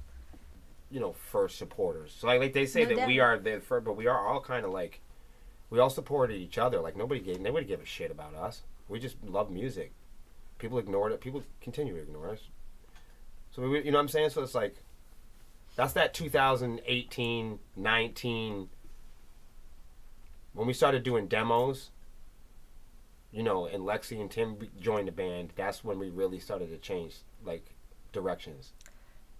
first supporters. So like they say No that we doubt. are their first, but we are all kind of like, we all supported each other. Like nobody gave a shit about us. We just love music. People ignored it. People continue to ignore us. So we, you know what I'm saying? So it's like, that's that 2018, 19, when we started doing demos, and Lexi and Tim joined the band, that's when we really started to change, like, directions.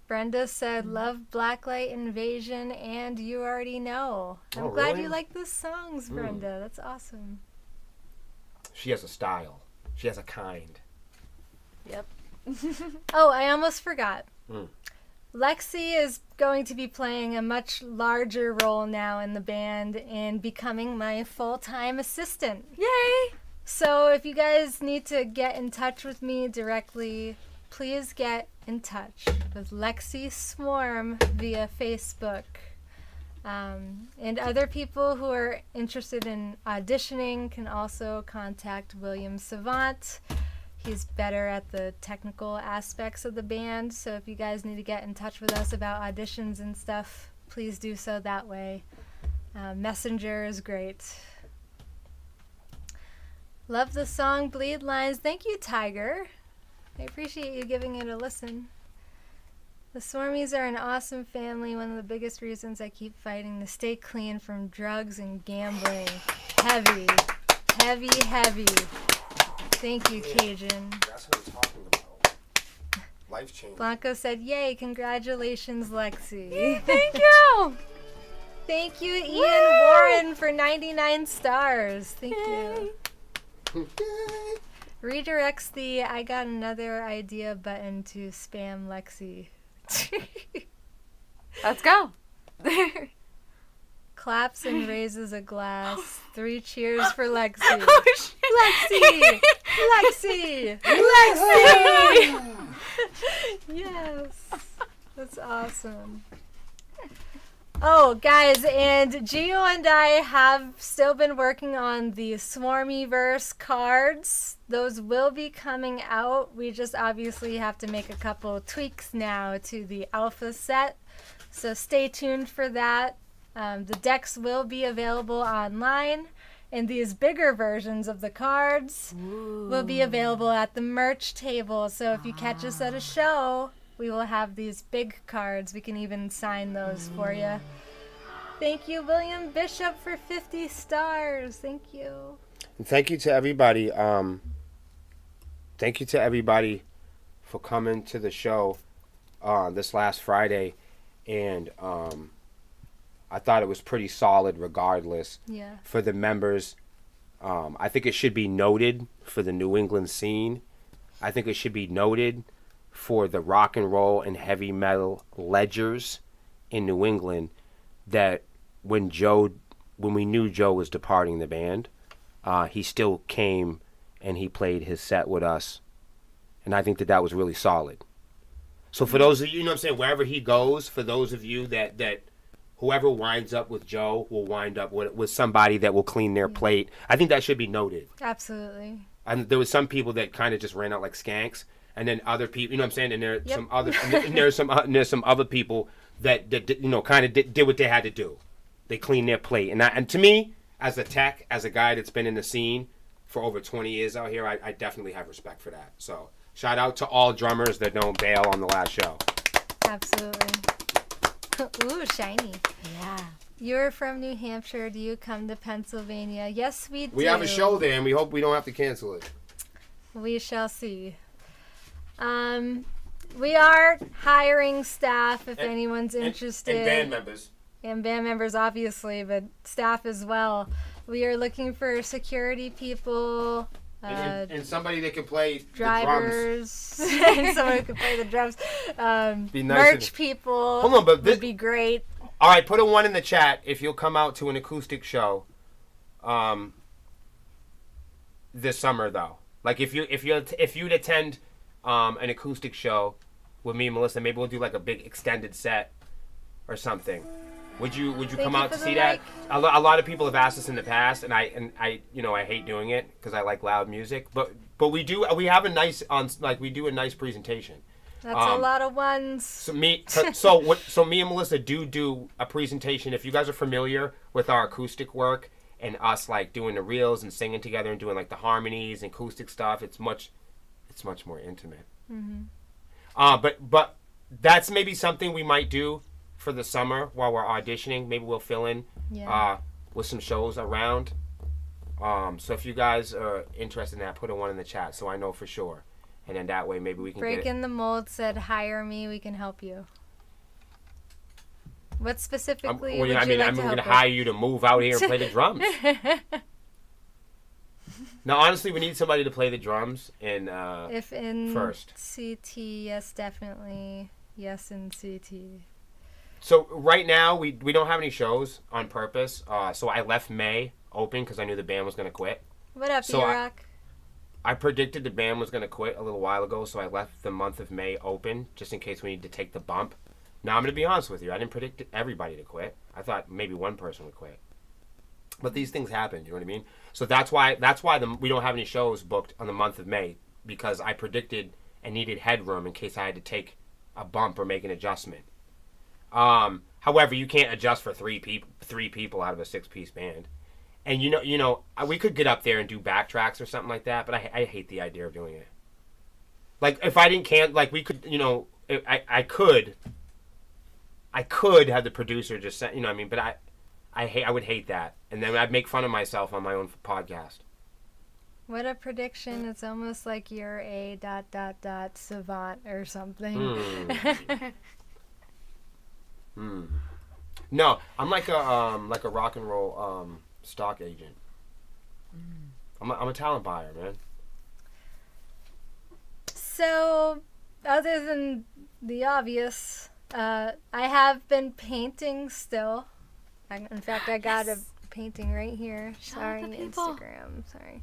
Brenda said, love Blacklight Invasion, and you already know. I'm Oh, glad really? you like the songs, Brenda. That's awesome. She has a style. She has a kind. Yep. Oh, I almost forgot. Mm. Lexi is going to be playing a much larger role now in the band and becoming my full-time assistant. Yay! So if you guys need to get in touch with me directly, please get in touch with Lexi Swarm via Facebook. And other people who are interested in auditioning can also contact William Savant. He's better at the technical aspects of the band, so if you guys need to get in touch with us about auditions and stuff, please do so that way. Messenger is great. Love the song Bleed Lines. Thank you, Tiger. I appreciate you giving it a listen. The Swarmies are an awesome family. One of the biggest reasons I keep fighting to stay clean from drugs and gambling. Heavy, heavy, heavy. Thank you, Cajun. that's what I'm talking about. Life change. Blanco said, yay, congratulations, Lexi. Thank you! Thank you, Ian Warren, for 99 stars. Thank you. Redirects the I got another idea button to spam Lexi. Let's go. Claps and raises a glass. 3 cheers for Lexi. Oh, shit. Lexi! Lexi! Lexi! Yes. That's awesome. Oh, guys, and Gio and I have still been working on the Swarmyverse cards. Those will be coming out. We just obviously have to make a couple tweaks now to the alpha set. So stay tuned for that. The decks will be available online. And these bigger versions of the cards will be available at the merch table. So if you catch us at a show, we will have these big cards. We can even sign those for you. Thank you, William Bishop, for 50 stars. Thank you. And thank you to everybody. Thank you to everybody for coming to the show this last Friday. And I thought it was pretty solid regardless. Yeah. For the members. I think it should be noted for the New England scene. I think it should be noted for the rock and roll and heavy metal ledgers in New England that when we knew Joe was departing the band, he still came and he played his set with us. And I think that was really solid. So for those of you, you know what I'm saying, wherever he goes, for those of you that whoever winds up with Joe will wind up with somebody that will clean their plate. I think that should be noted. Absolutely. And there was some people that kind of just ran out like skanks, and then other people, you know what I'm saying, and there's some other people that you know kind of did what they had to do. They cleaned their plate, and to me, as a tech, as a guy that's been in the scene for over 20 years out here, I definitely have respect for that. So shout out to all drummers that don't bail on the last show. Absolutely. Ooh, shiny. Yeah. You're from New Hampshire. Do you come to Pennsylvania? Yes, we do. We have a show there, and we hope we don't have to cancel it. We shall see. We are hiring staff if anyone's interested. And band members. And band members, obviously, but staff as well. We are looking for security people. And somebody that can play Drivers. the drums. And someone who can play the drums. Be nice merch people. Hold on, but would be great. All right, put a 1 in the chat if you'll come out to an acoustic show this summer, though. Like if you'd attend an acoustic show with me and Melissa, maybe we'll do like a big extended set or something. Would you come out to see that? A lot of people have asked us in the past, and I you know I hate doing it because I like loud music. But we do a nice presentation. That's a lot of ones. So me and Melissa do a presentation. If you guys are familiar with our acoustic work and us like doing the reels and singing together and doing like the harmonies and acoustic stuff, it's much more intimate. Mm-hmm. But that's maybe something we might do for the summer while we're auditioning. Maybe we'll fill in with some shows around. So if you guys are interested in that, put a 1 in the chat so I know for sure. And then that way maybe we can Breaking the Mold said, hire me, we can help you. What specifically would you like to help I'm going to with? hire you to move out here and play the drums. Now, honestly, we need somebody to play the drums in if in first. CT, yes, definitely. Yes, in CT. So right now, we don't have any shows on purpose. So I left May open because I knew the band was going to quit. What up, So E-Rock? I predicted the band was going to quit a little while ago, so I left the month of May open just in case we need to take the bump. Now, I'm going to be honest with you. I didn't predict everybody to quit. I thought maybe one person would quit. But these things happen, you know what I mean? So that's why we don't have any shows booked on the month of May, because I predicted and needed headroom in case I had to take a bump or make an adjustment. However, you can't adjust for three people out of a 6-piece band. And you know, we could get up there and do backtracks or something like that, but I hate the idea of doing it. Like if I didn't like we could, you know, I could have the producer just say, you know what I mean, but I would hate that, and then I'd make fun of myself on my own podcast. What a prediction. It's almost like you're a ... savant or something. No, I'm like a rock and roll stock agent. I'm a talent buyer, man. So, other than the obvious, I have been painting still. In fact, I got a painting right here. Sorry, Instagram. Sorry.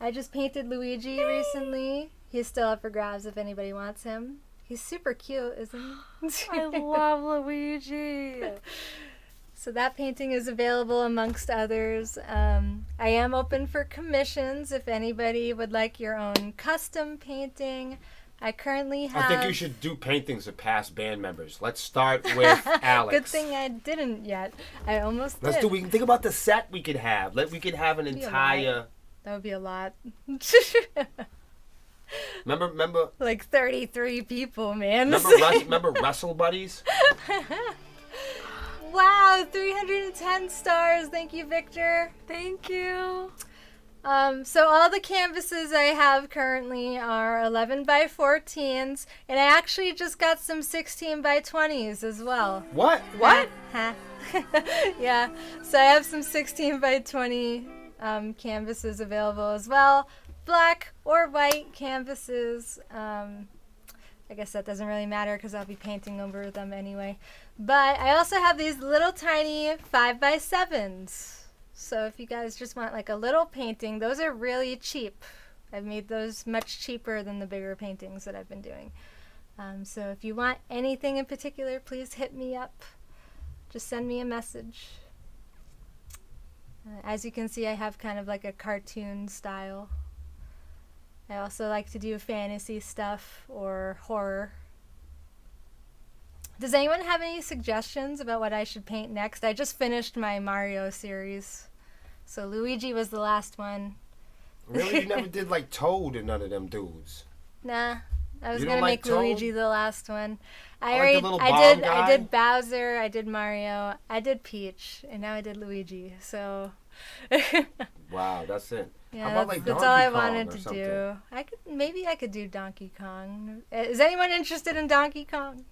I just painted Luigi recently. He's still up for grabs if anybody wants him. He's super cute, isn't he? I love Luigi. So that painting is available amongst others. I am open for commissions if anybody would like your own custom painting. I currently have... I think you should do paintings of past band members. Let's start with Alex. Good thing I didn't yet. I almost Let's did. do. We can think about the set we could have. We could have an Be a entire. That would be a lot. Remember, Like 33 people, man. remember Wrestle Buddies? Wow, 310 stars. Thank you, Victor. Thank you. So all the canvases I have currently are 11 by 14s, and I actually just got some 16 by 20s as well. What? Huh? Yeah, so I have some 16 by 20 canvases available as well. Black or white canvases. I guess that doesn't really matter because I'll be painting over them anyway. But I also have these little tiny 5 by 7s. So if you guys just want like a little painting, those are really cheap. I've made those much cheaper than the bigger paintings that I've been doing. So if you want anything in particular, please hit me up. Just send me a message. As you can see, I have kind of like a cartoon style. I also like to do fantasy stuff or horror. Does anyone have any suggestions about what I should paint next? I just finished my Mario series. So Luigi was the last one. Really? You never did like Toad and none of them dudes? Nah. I was You gonna don't like make Toad? Luigi the last one. Like the little bomb I guy? did Bowser, I did Mario, I did Peach, and now I did Luigi. So Wow, that's it. yeah, How about that's, like that's Donkey all I Kong wanted or to something? do. Maybe I could do Donkey Kong. Is anyone interested in Donkey Kong?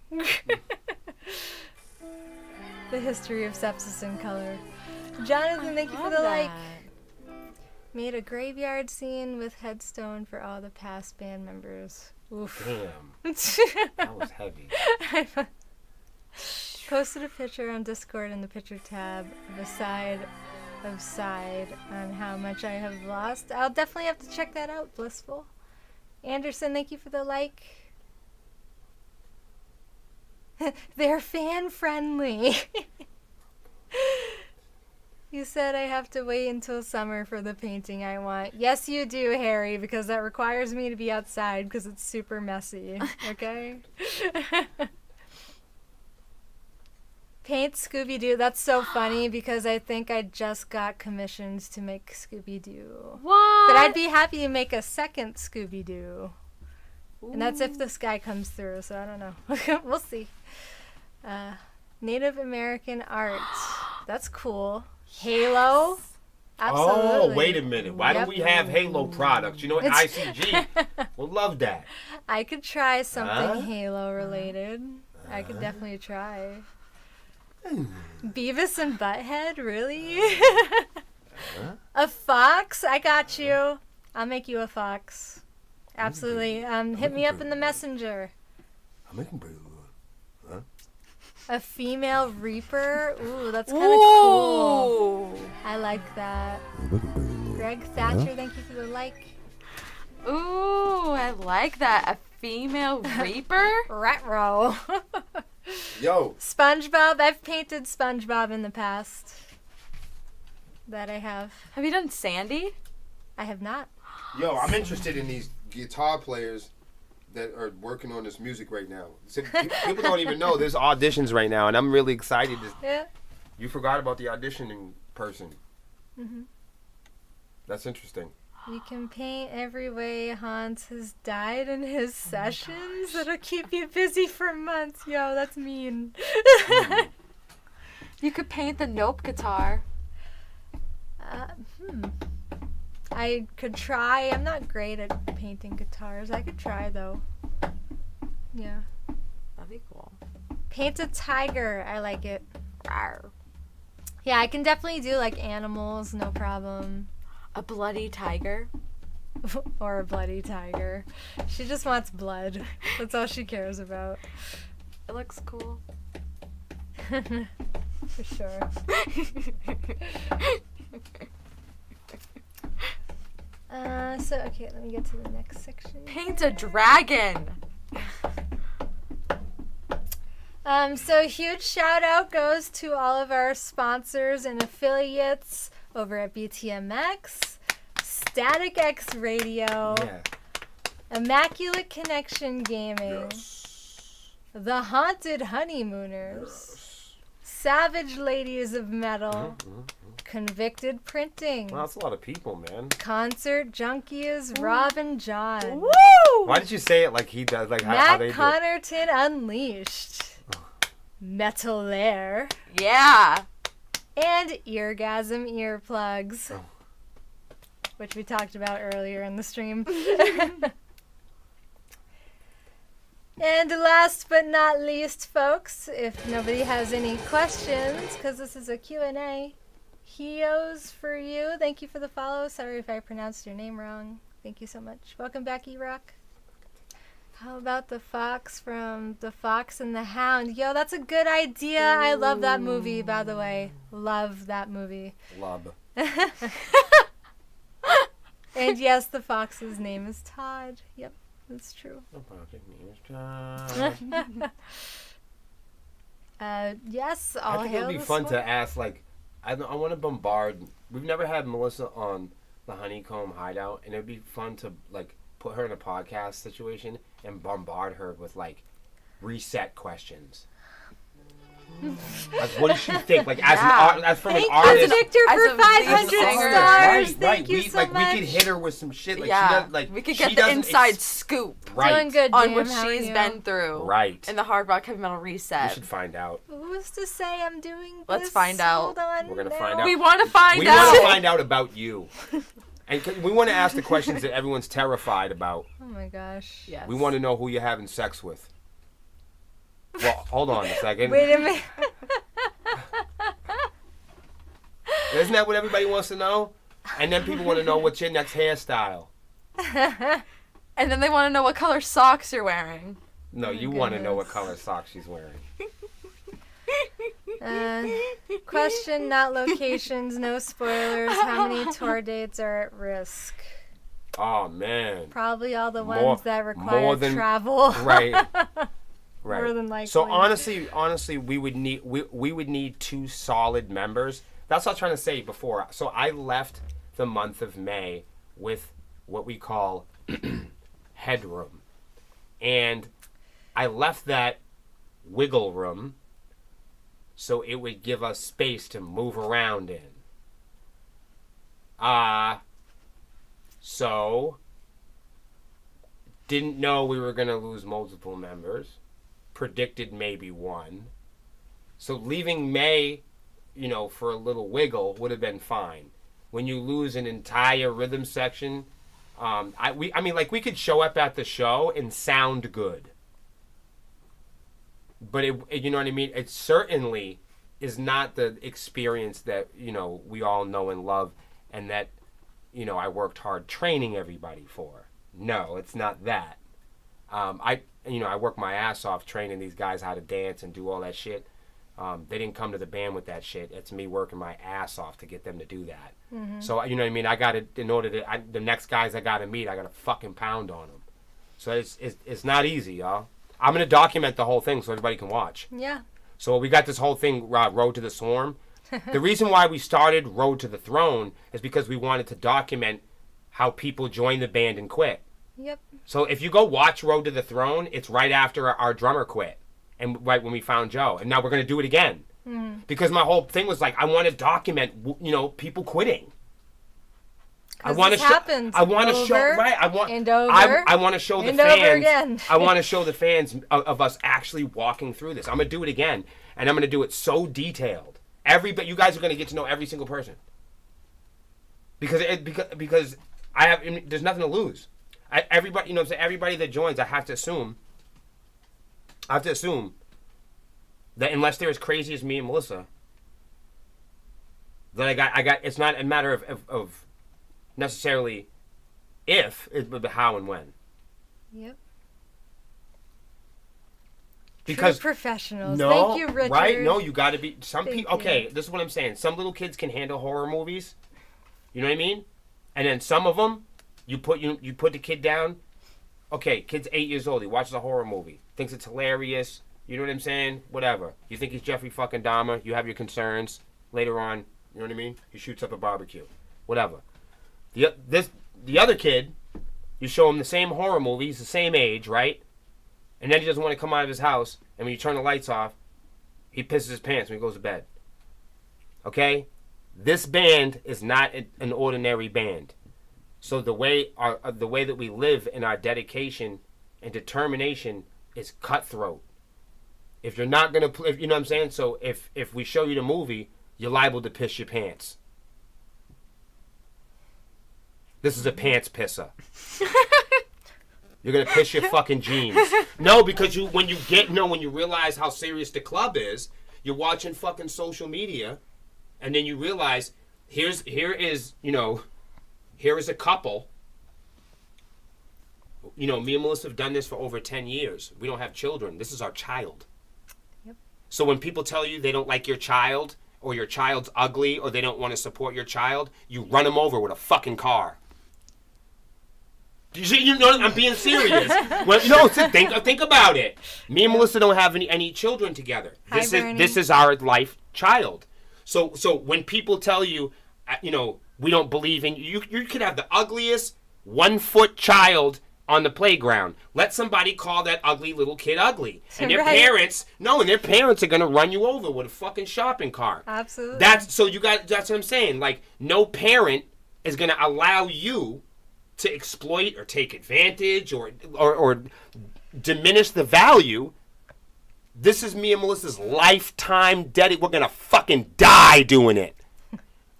The history of sepsis in color. Jonathan, thank you for the like. Made a graveyard scene with headstone for all the past band members. Oof. Damn, that was heavy. Posted a picture on Discord in the picture tab of a side on how much I have lost. I'll definitely have to check that out, Blissful. Anderson, thank you for the like. They're fan friendly. You said I have to wait until summer for the painting I want. Yes, you do, Harry, because that requires me to be outside because it's super messy. Okay? Paint Scooby-Doo. That's so funny because I think I just got commissions to make Scooby-Doo. What? But I'd be happy to make a second Scooby-Doo. And that's if this guy comes through, so I don't know. We'll see. Native American art. That's cool. Halo. Absolutely. Oh, wait a minute. Why don't we have Halo products? You know what? ICG will love that. I could try something Huh? Halo related. I could definitely try. Beavis and Butthead? Really? A fox? I got you. I'll make you a fox. Absolutely. Hit me up in the messenger. I'm making pretty good. A female reaper? Ooh, that's kind of cool. I like that. Greg Thatcher, thank you for the like. Ooh, I like that. A female reaper? Retro. Yo, SpongeBob. I've painted SpongeBob in the past. That I have. Have you done Sandy? I have not. Yo, I'm interested in these guitar players that are working on this music right now. So, people don't even know there's auditions right now, and I'm really excited. Yeah. You forgot about the auditioning person. Mhm. That's interesting. You can paint every way Hans has died in his sessions. It'll keep you busy for months. Yo, that's mean. You could paint the Nope guitar. I could try. I'm not great at painting guitars. I could try though. Yeah. That'd be cool. Paint a tiger. I like it. Rawr. Yeah, I can definitely do like animals, no problem. A bloody tiger. Or a bloody tiger. She just wants blood. That's all she cares about. It looks cool. For sure. Okay, let me get to the next section. Paint a dragon. So huge shout out goes to all of our sponsors and affiliates over at BTMX, Static X Radio, Yeah. Immaculate Connection Gaming, Yes. The Haunted Honeymooners, Savage Ladies of Metal, Convicted Printing, Well, that's a lot of people, man. Concert Junkies, Rob and John, Why did you say it like he does? Like how Matt they do? Connerton Unleashed, Metal Lair, Yeah. and Eargasm Earplugs, Oh. which we talked about earlier in the stream. And last but not least, folks, if nobody has any questions, because this is a Q&A, Heos for you. Thank you for the follow. Sorry if I pronounced your name wrong. Thank you so much. Welcome back, E-Rock. How about the fox from The Fox and the Hound? Yo, that's a good idea. I love that movie, by the way. Love that movie. Lub. And yes, the fox's name is Todd. Yep, that's true. Yes, all I think hail it'd be the fun swan. to ask, like, I want to bombard. We've never had Melissa on the Honeycomb Hideout, and it'd be fun to, like, put her in a podcast situation and bombard her with, like, reset questions. Like, what does she think? Like, as from Thank an artist. you, Victor, As for a 500 singer. stars. Thank you we, so like, much. we could hit her with some shit. Like, Yeah. she does, like, We could she get the doesn't inside scoop Right. Doing good, on Jim. what How are she's you? been through. Right. In the Hard Rock Heavy Metal We Reset. should find out. Who's to say I'm doing Let's this? find out. Hold on We're gonna now. find out. We want to find We out. want to find out about you. And we want to ask the questions that everyone's terrified about. Oh my gosh. Yes. We want to know who you're having sex with. Well, hold on a second. Wait a minute. Isn't that what everybody wants to know? And then people want to know what's your next hairstyle. And then they want to know what color socks you're wearing. No, you want to know what color socks she's wearing. Question, not locations, no spoilers. How many tour dates are at risk? Oh, man. Probably all the ones More- that require more than- travel. Right. Right. More than likely. So honestly, we would need 2 solid members. That's what I was trying to say before. So I left the month of May with what we call headroom. And I left that wiggle room so it would give us space to move around in. So didn't know we were going to lose multiple members. Predicted maybe 1. So leaving May, for a little wiggle would have been fine. When you lose an entire rhythm section, we could show up at the show and sound good. But you know what I mean? It certainly is not the experience that, we all know and love and that, I worked hard training everybody for. No, it's not that. I work my ass off training these guys how to dance and do all that shit. They didn't come to the band with that shit. It's me working my ass off to get them to do that. Mm-hmm. So, you know what I mean? I got to, in order to, the next guys I got to meet, I got to fucking pound on them. So it's not easy, y'all. I'm going to document the whole thing so everybody can watch. Yeah. So we got this whole thing, Road to the Swarm. The reason why we started Road to the Throne is because we wanted to document how people joined the band and quit. Yep. So if you go watch Road to the Throne, it's right after our drummer quit. And right when we found Joe. And now we're going to do it again. Mm. Because my whole thing was like, I want to document, people quitting. I want to show. I want to show. Right. I want. And over. I want to show the and fans. Over again. I want to show the fans of us actually walking through this. I'm gonna do it again, and I'm gonna do it so detailed. You guys are gonna get to know every single person. Because I have. There's nothing to lose. Everybody, everybody that joins, I have to assume that unless they're as crazy as me and Melissa, that I got. It's not a matter of necessarily if, but how and when. Yep. Because true professionals. No, Thank you, Richard. right? No, you got to be. Some Thank people. Okay, you. this is what I'm saying. Some little kids can handle horror movies. You know what I mean? And then some of them, you put the kid down. Okay, kid's 8 years old. He watches a horror movie, thinks it's hilarious. You know what I'm saying? Whatever. You think he's Jeffrey fucking Dahmer. You have your concerns. Later on, you know what I mean? He shoots up a barbecue. Whatever. The other kid, you show him the same horror movie. He's the same age, right? And then he doesn't want to come out of his house. And when you turn the lights off, he pisses his pants when he goes to bed. Okay? This band is not an ordinary band. So the way that we live in our dedication and determination is cutthroat. If you're not gonna play, you know what I'm saying? So if we show you the movie, you're liable to piss your pants. This is a pants pisser. You're gonna piss your fucking jeans. No, because when you realize how serious the club is, you're watching fucking social media, and then you realize here is a couple. You know, me and Melissa have done this for over 10 years. We don't have children. This is our child. Yep. So when people tell you they don't like your child, or your child's ugly, or they don't want to support your child, you run them over with a fucking car. You know, I'm being serious. Well, no, think about it. Me and Melissa don't have any children together. This is our life child. So when people tell you, we don't believe in you, you could have the ugliest 1-foot child on the playground. Let somebody call that ugly little kid ugly, and their parents are gonna run you over with a fucking shopping cart. Absolutely. That's what I'm saying. Like, no parent is gonna allow you to exploit or take advantage or diminish the value. This is me and Melissa's lifetime we're gonna fucking die doing it.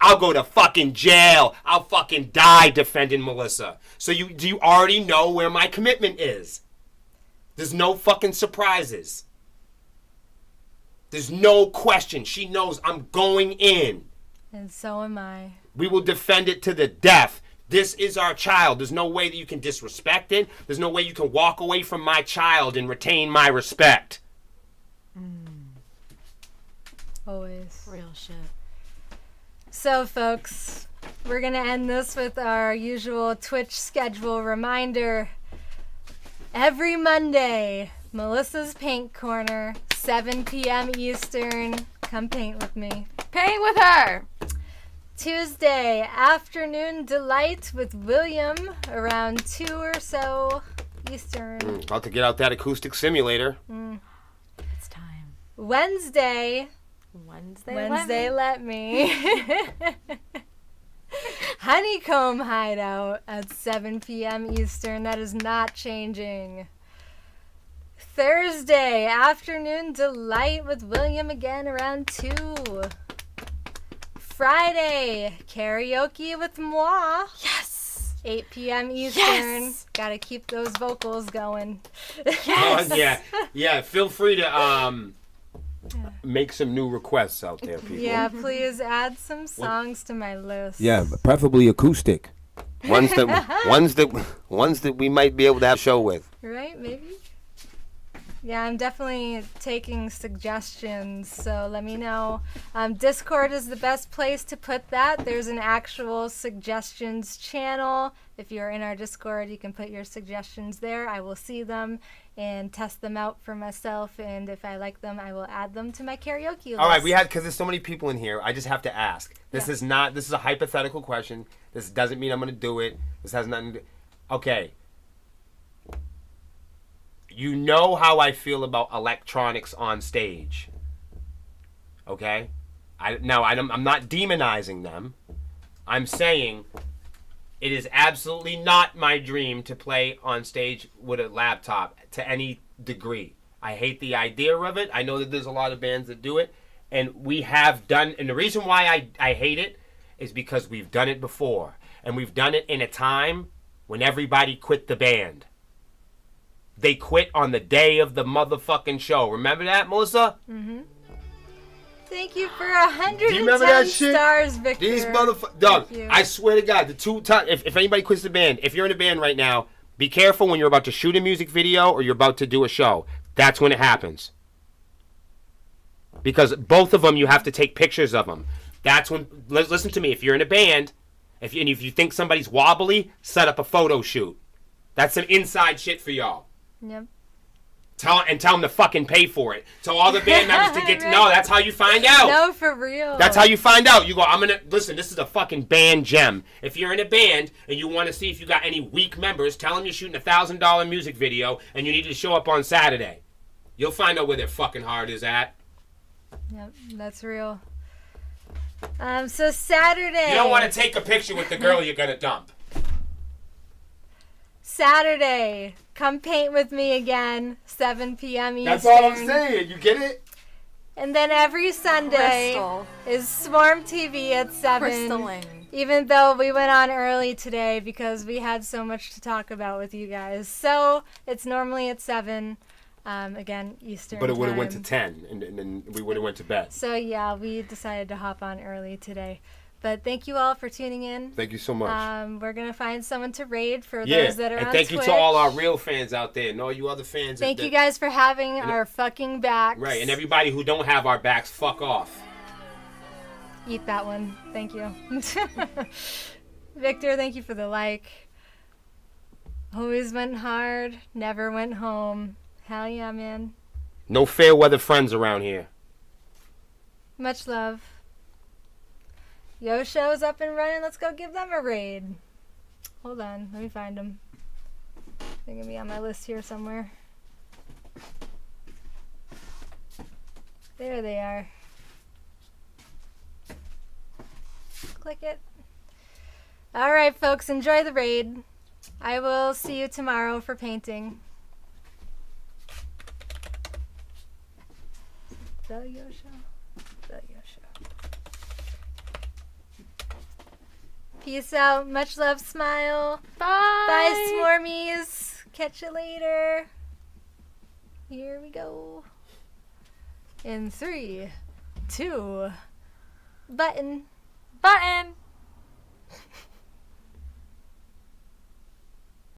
I'll go to fucking jail. I'll fucking die defending Melissa. So do you already know where my commitment is? There's no fucking surprises. There's no question. She knows I'm going in. And so am I. We will defend it to the death. This is our child. There's no way that you can disrespect it. There's no way you can walk away from my child and retain my respect. Always. Real shit. So, folks, we're going to end this with our usual Twitch schedule reminder. Every Monday, Melissa's Paint Corner, 7 p.m. Eastern. Come paint with me. Paint with her! Tuesday, Afternoon Delight with William, around 2 or so Eastern. About to get out that acoustic simulator. It's time. Wednesday, let me. Honeycomb Hideout at 7 p.m. Eastern. That is not changing. Thursday, Afternoon Delight with William again around 2. Friday, Karaoke with moi. Yes! 8 p.m. Eastern. Yes! Gotta keep those vocals going. Yes! Yeah. Feel free to make some new requests out there, people. Yeah, please add some songs to my list. Yeah, preferably acoustic. Ones that we might be able to have a show with. Right, maybe? Yeah, I'm definitely taking suggestions, so let me know. Discord is the best place to put that. There's an actual suggestions channel. If you're in our Discord, you can put your suggestions there. I will see them and test them out for myself, and if I like them, I will add them to my karaoke list. All right, because there's so many people in here, I just have to ask. This is a hypothetical question. This doesn't mean I'm going to do it. This has nothing to do. Okay. You know how I feel about electronics on stage. Okay? I'm not demonizing them. I'm saying it is absolutely not my dream to play on stage with a laptop to any degree. I hate the idea of it. I know that there's a lot of bands that do it. And we have done, and the reason why I hate it is because we've done it before. And we've done it in a time when everybody quit the band. They quit on the day of the motherfucking show. Remember that, Melissa? Mm-hmm. Thank you for 110 that shit? stars, Victor. These motherfuckers. Dog, I swear to God, the 2 times, if anybody quits the band, if you're in a band right now, be careful when you're about to shoot a music video or you're about to do a show. That's when it happens. Because both of them, you have to take pictures of them. That's when, listen to me, if you're in a band, if you think somebody's wobbly, set up a photo shoot. That's some inside shit for y'all. Yep. Tell them to fucking pay for it. So all the band members to get to know. That's how you find out. No, for real. That's how you find out. You go, listen, this is a fucking band gem. If you're in a band and you want to see if you got any weak members, tell them you're shooting a $1,000 music video and you need to show up on Saturday. You'll find out where their fucking heart is at. Yep, that's real. So Saturday. You don't want to take a picture with the girl you're going to dump. Saturday. Come paint with me again, 7 p.m. Eastern. That's all I'm saying. You get it? And then every Sunday Crystal. is Swarm TV at 7. Crystalling. Even though we went on early today because we had so much to talk about with you guys. So it's normally at 7, again, Eastern But it would have went to time. 10 and then we would have went to bed. So yeah, we decided to hop on early today. But thank you all for tuning in. Thank you so much. We're going to find someone to raid for Yeah, those that are and on thank Twitch. you to all our real fans out there and all you other fans. Thank you guys for having our fucking backs. Right, and everybody who don't have our backs, fuck off. Eat that one. Thank you. Victor, thank you for the like. Always went hard, never went home. Hell yeah, man. No fair weather friends around here. Much love. Yosho's up and running. Let's go give them a raid. Hold on. Let me find them. They're going to be on my list here somewhere. There they are. Click it. All right, folks. Enjoy the raid. I will see you tomorrow for painting. The Yosho. The Yosho. Peace out. Much love, smile. Bye. Bye, Swarmies. Catch you later. Here we go. In 3, 2, button. Button.